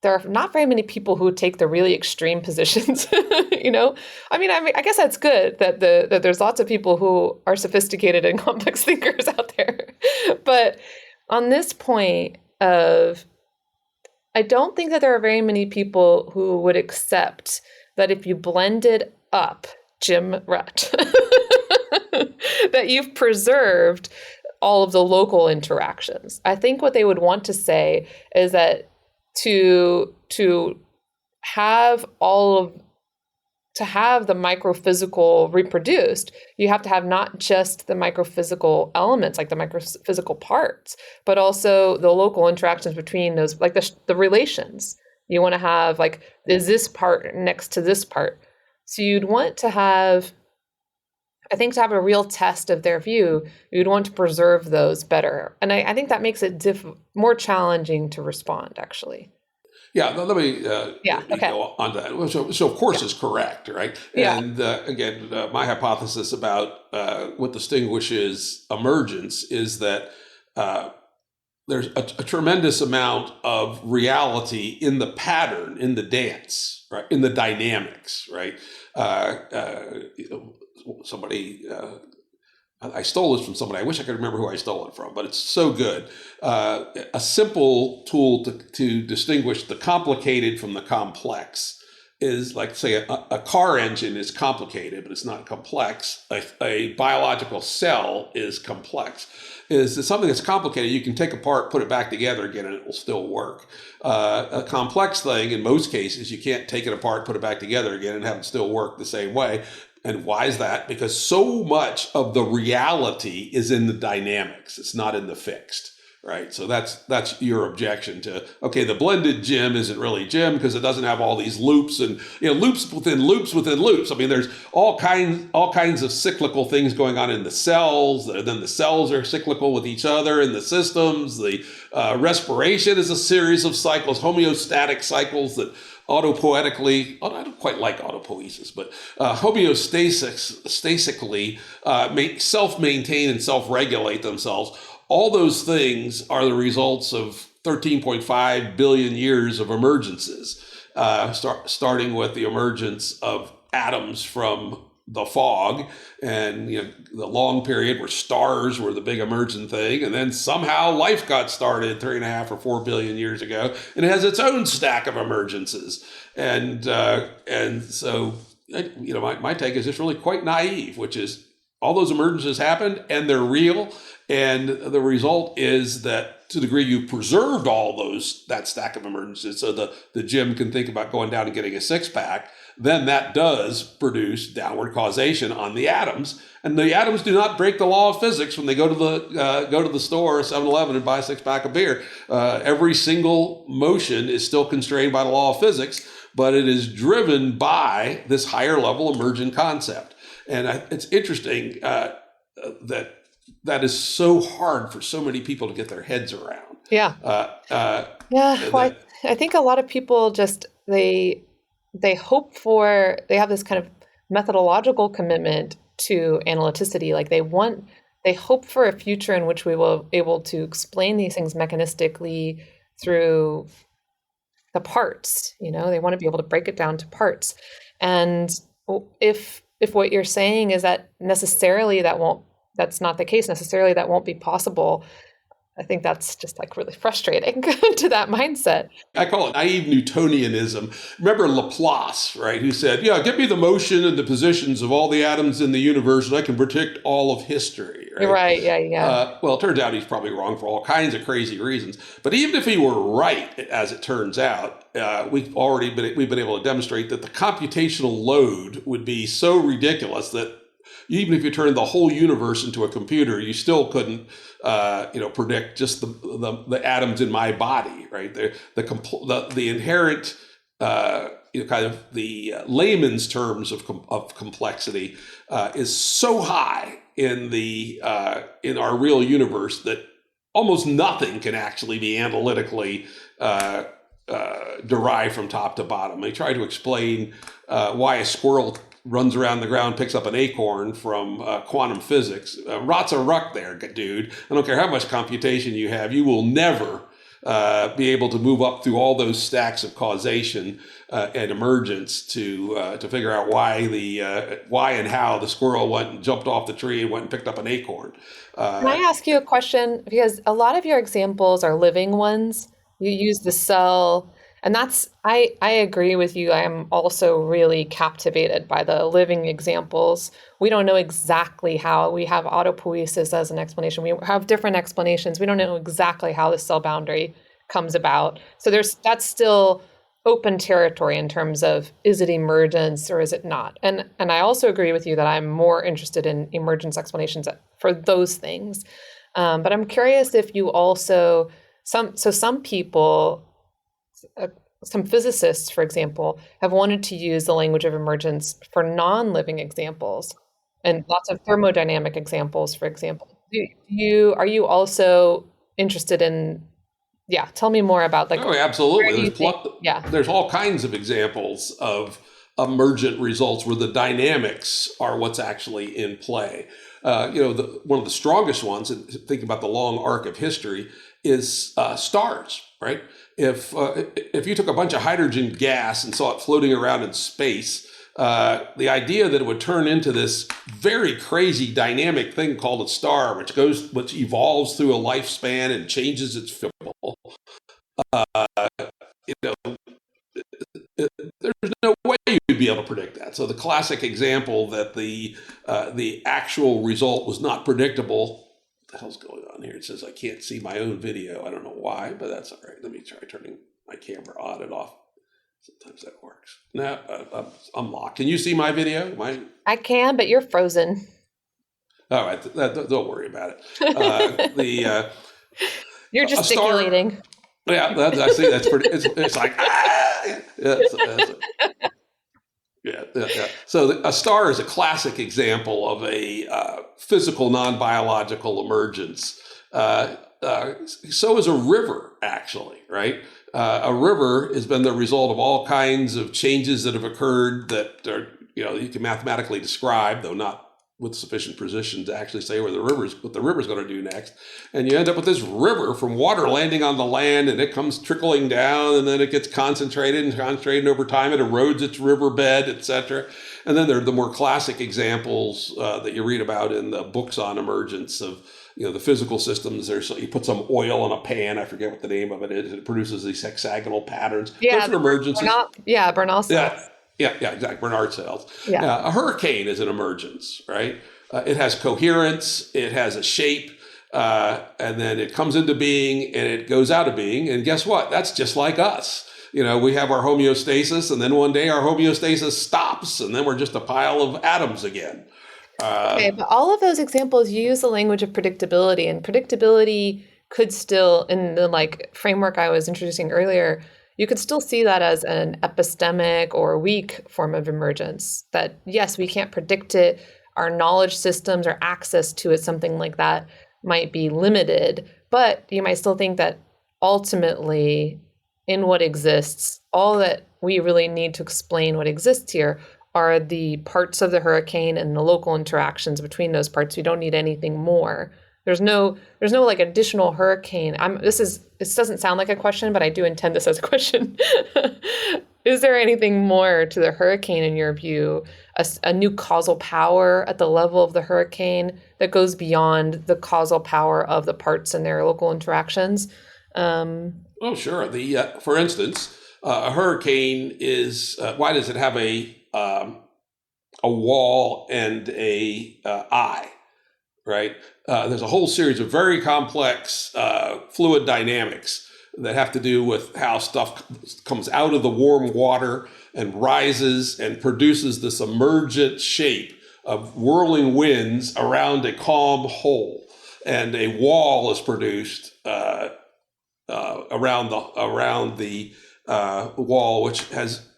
there are not very many people who take the really extreme positions, I guess that's good that there's lots of people who are sophisticated and complex thinkers out there. But on this point I don't think that there are very many people who would accept that if you blended up Jim Rutt, that you've preserved all of the local interactions. I think what they would want to say is that to have to have the microphysical reproduced, you have to have not just the microphysical elements, like the microphysical parts, but also the local interactions between those, like the relations. You want to have, like, is this part next to this part? So you'd want to have, I think, to have a real test of their view, you'd want to preserve those better. And I think that makes it more challenging to respond, actually. Yeah, let me Okay. go on to that. So of course it's correct, right? Yeah. And again, my hypothesis about what distinguishes emergence is that there's a tremendous amount of reality in the pattern, in the dance, right? In the dynamics, right? Somebody. I stole this from somebody. I wish I could remember who I stole it from, but it's so good. A simple tool to distinguish the complicated from the complex is, like, say, a car engine is complicated, but it's not complex. A biological cell is complex. Is something that's complicated, you can take apart, put it back together again, and it will still work. A complex thing, in most cases, you can't take it apart, put it back together again, and have it still work the same way. And why is that? Because so much of the reality is in the dynamics. It's not in the fixed, right? So that's your objection to, okay, the blended gym isn't really gym because it doesn't have all these loops and, loops within loops within loops. I mean, there's all kinds of cyclical things going on in the cells. Then the cells are cyclical with each other in the systems. The respiration is a series of cycles, homeostatic cycles that autopoetically, I don't quite like autopoiesis, but homeostasically self-maintain and self-regulate themselves. All those things are the results of 13.5 billion years of emergences, starting with the emergence of atoms from the fog, and the long period where stars were the big emergent thing, and then somehow life got started 3.5 or 4 billion years ago, and it has its own stack of emergences, and so my take is just really quite naive, which is all those emergences happened and they're real, and the result is that to the degree you've preserved all that stack of emergencies, so the gym can think about going down and getting a six-pack, then that does produce downward causation on the atoms. And the atoms do not break the law of physics when they go to the store, 7-Eleven, and buy a six-pack of beer. Every single motion is still constrained by the law of physics, but it is driven by this higher level emergent concept. And it's interesting that is so hard for so many people to get their heads around. Yeah. Well, I think a lot of people just, they have this kind of methodological commitment to analyticity. Like they hope for a future in which we will be able to explain these things mechanistically through the parts. They want to be able to break it down to parts. And if what you're saying is that that's not the case necessarily, that won't be possible, I think that's just like really frustrating to that mindset. I call it naive Newtonianism. Remember Laplace, right? Who said, give me the motion and the positions of all the atoms in the universe and I can predict all of history. Right? Right. Yeah. Well, it turns out he's probably wrong for all kinds of crazy reasons. But even if he were right, as it turns out, we've been able to demonstrate that the computational load would be so ridiculous that even if you turned the whole universe into a computer, you still couldn't, predict just the atoms in my body, right? The inherent, kind of the layman's terms of complexity is so high in our real universe that almost nothing can actually be analytically derived from top to bottom. They try to explain why a squirrel runs around the ground, picks up an acorn from quantum physics. Rots a ruck there, dude. I don't care how much computation you have. You will never be able to move up through all those stacks of causation and emergence to figure out why and how the squirrel went and jumped off the tree and went and picked up an acorn. Can I ask you a question? Because a lot of your examples are living ones. You use the cell. And I agree with you. I am also really captivated by the living examples. We don't know exactly how. We have autopoiesis as an explanation. We have different explanations. We don't know exactly how the cell boundary comes about. So that's still open territory in terms of, is it emergence or is it not? And I also agree with you that I'm more interested in emergence explanations for those things. But I'm curious if you also, some people, some physicists, for example, have wanted to use the language of emergence for non-living examples and lots of thermodynamic examples, for example. Are you also interested in, yeah, tell me more about like, oh, absolutely. yeah. There's all kinds of examples of emergent results where the dynamics are what's actually in play. One of the strongest ones, and think about the long arc of history, is stars, right? If you took a bunch of hydrogen gas and saw it floating around in space, the idea that it would turn into this very crazy dynamic thing called a star, which evolves through a lifespan and changes its fuel, there's no way you'd be able to predict that. So the classic example that the actual result was not predictable. What the hell's going on here? It says I can't see my own video. I don't know why, but that's all right. Let me try turning my camera on and off. Sometimes that works. No, I'm locked. Can you see my video? I can, but you're frozen. All right, don't worry about it. You're gesticulating. Yeah, I see. That's pretty. It's like yeah. So a star is a classic example of a physical, non-biological emergence. So is a river, actually, right? A river has been the result of all kinds of changes that have occurred that are, you can mathematically describe, though not with sufficient precision to actually say what the river's going to do next. And you end up with this river from water landing on the land, and it comes trickling down, and then it gets concentrated over time. It erodes its riverbed, etc. And then there are the more classic examples that you read about in the books on emergence of, the physical systems. You put some oil in a pan. I forget what the name of it is. It produces these hexagonal patterns. Yeah, those are emergences. Bernal cells. Yeah, exactly. Bernard cells. Yeah. A hurricane is an emergence, right? It has coherence. It has a shape. And then it comes into being and it goes out of being. And guess what? That's just like us. We have our homeostasis, and then one day our homeostasis stops, and then we're just a pile of atoms again. Okay, but all of those examples use the language of predictability, and predictability could still, in the framework I was introducing earlier, you could still see that as an epistemic or weak form of emergence. That yes, we can't predict it. Our knowledge systems or access to it, something like that, might be limited, but you might still think that ultimately, in what exists, all that we really need to explain what exists here are the parts of the hurricane and the local interactions between those parts. We don't need anything more. There's no additional hurricane. This doesn't sound like a question, but I do intend this as a question. Is there anything more to the hurricane in your view? A new causal power at the level of the hurricane that goes beyond the causal power of the parts and their local interactions? Oh, sure. For instance, a hurricane is why does it have a wall and a eye, right? There's a whole series of very complex fluid dynamics that have to do with how stuff comes out of the warm water and rises and produces this emergent shape of whirling winds around a calm hole, and a wall is produced around the wall, which has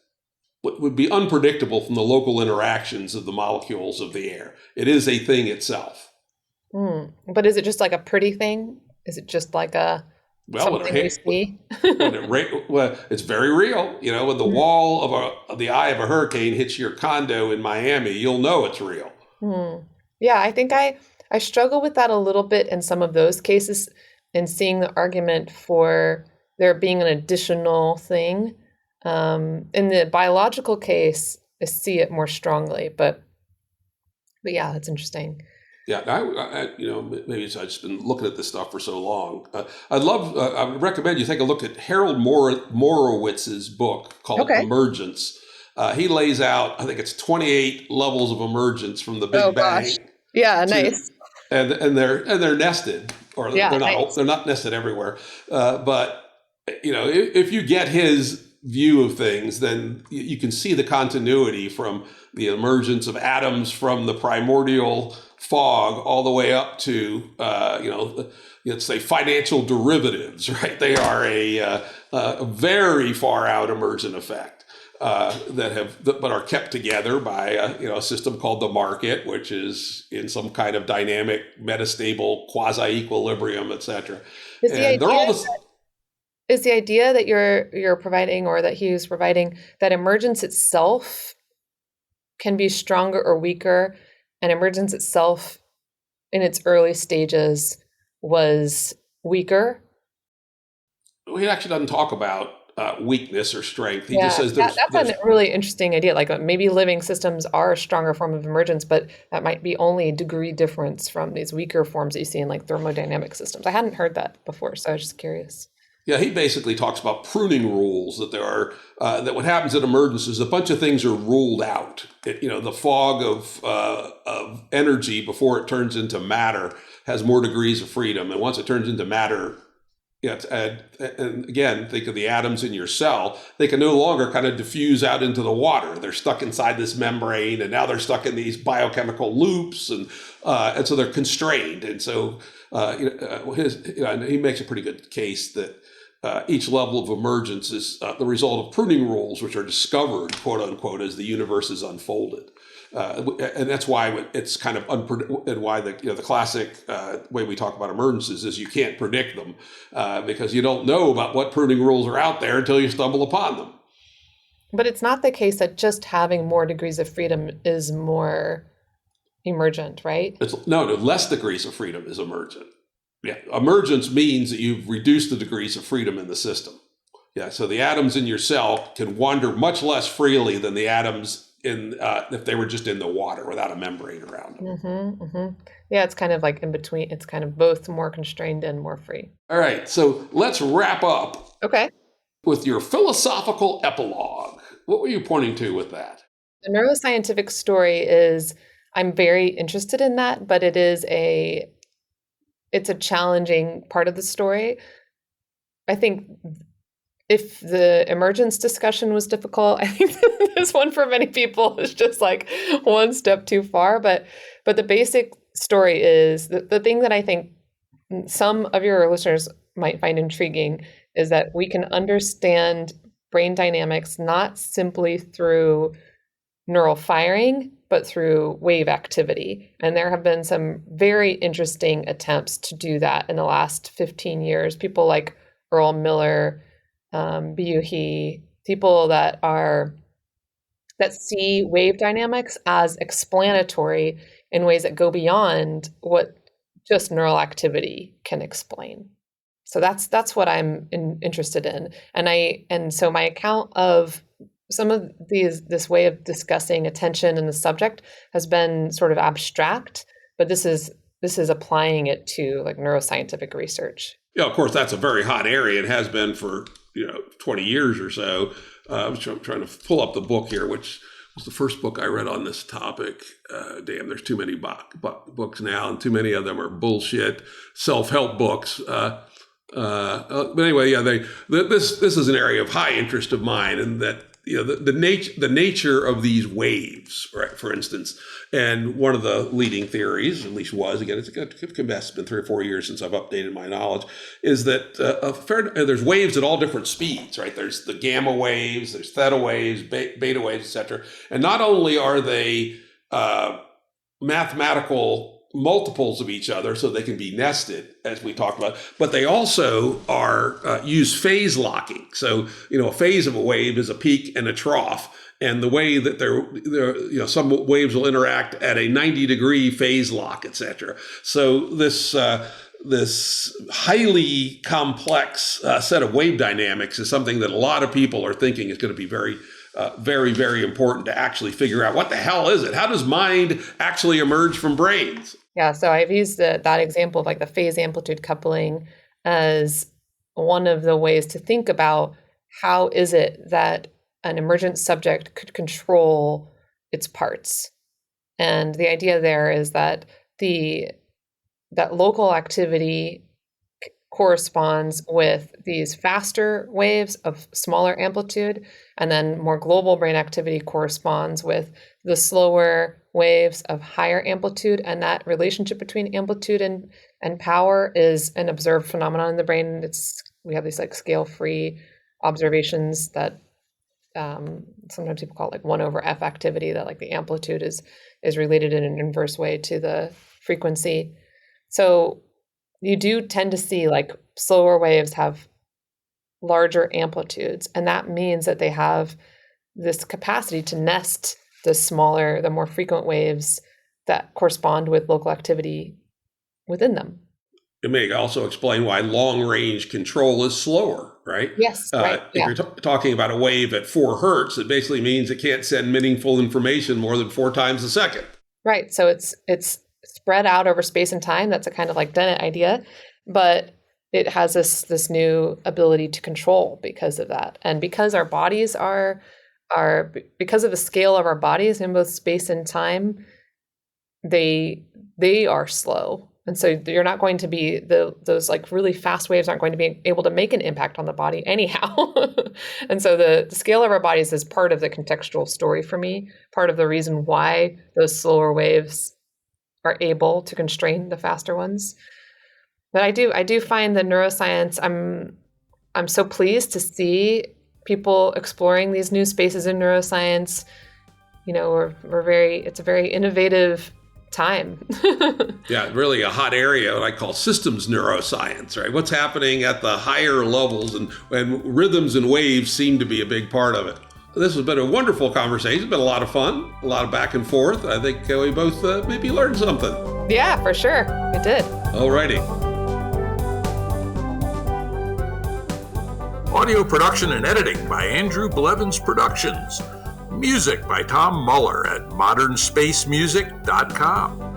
what would be unpredictable from the local interactions of the molecules of the air. It is a thing itself. But is it just like a pretty thing? Is it just like something we see? It's very real. When the wall of the eye of a hurricane hits your condo in Miami, you'll know it's real. Yeah, I think I struggle with that a little bit in some of those cases, and seeing the argument for there being an additional thing. In the biological case, I see it more strongly, but yeah, that's interesting. Yeah, I maybe I've just been looking at this stuff for so long. I would recommend you take a look at Harold Morowitz's book called Emergence. He lays out, I think it's 28 levels of emergence from the Big Bang. Gosh. Yeah, nice. And they're nested, or they're not nested everywhere, but if you get his view of things, then you can see the continuity from the emergence of atoms from the primordial fog all the way up to, let's say financial derivatives, right? They are a very far out emergent effect but are kept together by a system called the market, which is in some kind of dynamic, metastable quasi-equilibrium, et cetera. Is the And they're all idea is the idea that you're providing, or that he's providing, that emergence itself can be stronger or weaker, and emergence itself in its early stages was weaker? He actually doesn't talk about weakness or strength. He just says that's a really interesting idea. Like maybe living systems are a stronger form of emergence, but that might be only a degree difference from these weaker forms that you see in like thermodynamic systems. I hadn't heard that before, so I was just curious. Yeah, he basically talks about pruning rules, that there are that what happens at emergence is a bunch of things are ruled out. The fog of energy before it turns into matter has more degrees of freedom, and once it turns into matter, and again, think of the atoms in your cell. They can no longer kind of diffuse out into the water. They're stuck inside this membrane, and now they're stuck in these biochemical loops, and so they're constrained. And so he makes a pretty good case that each level of emergence is the result of pruning rules, which are discovered, quote unquote, as the universe is unfolded. And that's why it's kind of unpredictable, and why the classic way we talk about emergences is you can't predict them because you don't know about what pruning rules are out there until you stumble upon them. But it's not the case that just having more degrees of freedom is more emergent, right? No, less degrees of freedom is emergent. Yeah, emergence means that you've reduced the degrees of freedom in the system. Yeah, so the atoms in your cell can wander much less freely than the atoms if they were just in the water without a membrane around them. Mm-hmm, mm-hmm. Yeah, it's kind of like in between. It's kind of both more constrained and more free. All right, so let's wrap up. Okay. With your philosophical epilogue. What were you pointing to with that? The neuroscientific story is, I'm very interested in that, but it's a challenging part of the story. I think if the emergence discussion was difficult, I think this one for many people is just like one step too far. But the basic story is the thing that I think some of your listeners might find intriguing is that we can understand brain dynamics not simply through neural firing, but through wave activity. And there have been some very interesting attempts to do that in the last 15 years. People like Earl Miller, Byuhi, people that see wave dynamics as explanatory in ways that go beyond what just neural activity can explain. So that's what I'm interested in. And so my account of some of this way of discussing attention and the subject has been sort of abstract, but this is applying it to like neuroscientific research. Yeah, of course, that's a very hot area. It has been for 20 years or so. I was trying to pull up the book here, which was the first book I read on this topic. There's too many books now, and too many of them are bullshit self-help books. But anyway, this is an area of high interest of mine, and that the nature of these waves, right? For instance, and one of the leading theories, at least was, again, it's been 3 or 4 years since I've updated my knowledge, is that there's waves at all different speeds, right? There's the gamma waves, there's theta waves, beta waves, etc. And not only are they mathematical multiples of each other, so they can be nested, as we talked about, but they also are use phase locking. So, a phase of a wave is a peak and a trough, and the way that they're some waves will interact at a 90-degree phase lock, etc. So this highly complex set of wave dynamics is something that a lot of people are thinking is going to be very, very important to actually figure out. What the hell is it? How does mind actually emerge from brains? Yeah, so I've used that example of like the phase amplitude coupling as one of the ways to think about how is it that an emergent subject could control its parts. And the idea there is that that local activity corresponds with these faster waves of smaller amplitude, and then more global brain activity corresponds with the slower waves of higher amplitude. And that relationship between amplitude and power is an observed phenomenon in the brain. We have these like scale-free observations that sometimes people call it like 1/f activity, that like the amplitude is related in an inverse way to the frequency. So you do tend to see like slower waves have larger amplitudes, and that means that they have this capacity to nest the more frequent waves that correspond with local activity within them. It may also explain why long-range control is slower, right? Yes, right. If you're talking about a wave at 4 hertz, it basically means it can't send meaningful information more than 4 times a second. Right. So it's spread out over space and time. That's a kind of like Dennett idea, but it has this new ability to control because of that, and because our bodies are because of the scale of our bodies in both space and time, they are slow. And so you're not going to be those like really fast waves aren't going to be able to make an impact on the body anyhow. And so the scale of our bodies is part of the contextual story for me, part of the reason why those slower waves are able to constrain the faster ones. But I do find that neuroscience, I'm so pleased to see people exploring these new spaces in neuroscience. You know, it's a very innovative time. Yeah, really a hot area, what I call systems neuroscience, right? What's happening at the higher levels, and rhythms and waves seem to be a big part of it. This has been a wonderful conversation. It's been a lot of fun, a lot of back and forth. I think we both maybe learned something. Yeah, for sure. We did. All righty. Audio production and editing by Andrew Blevins Productions. Music by Tom Muller at modernspacemusic.com.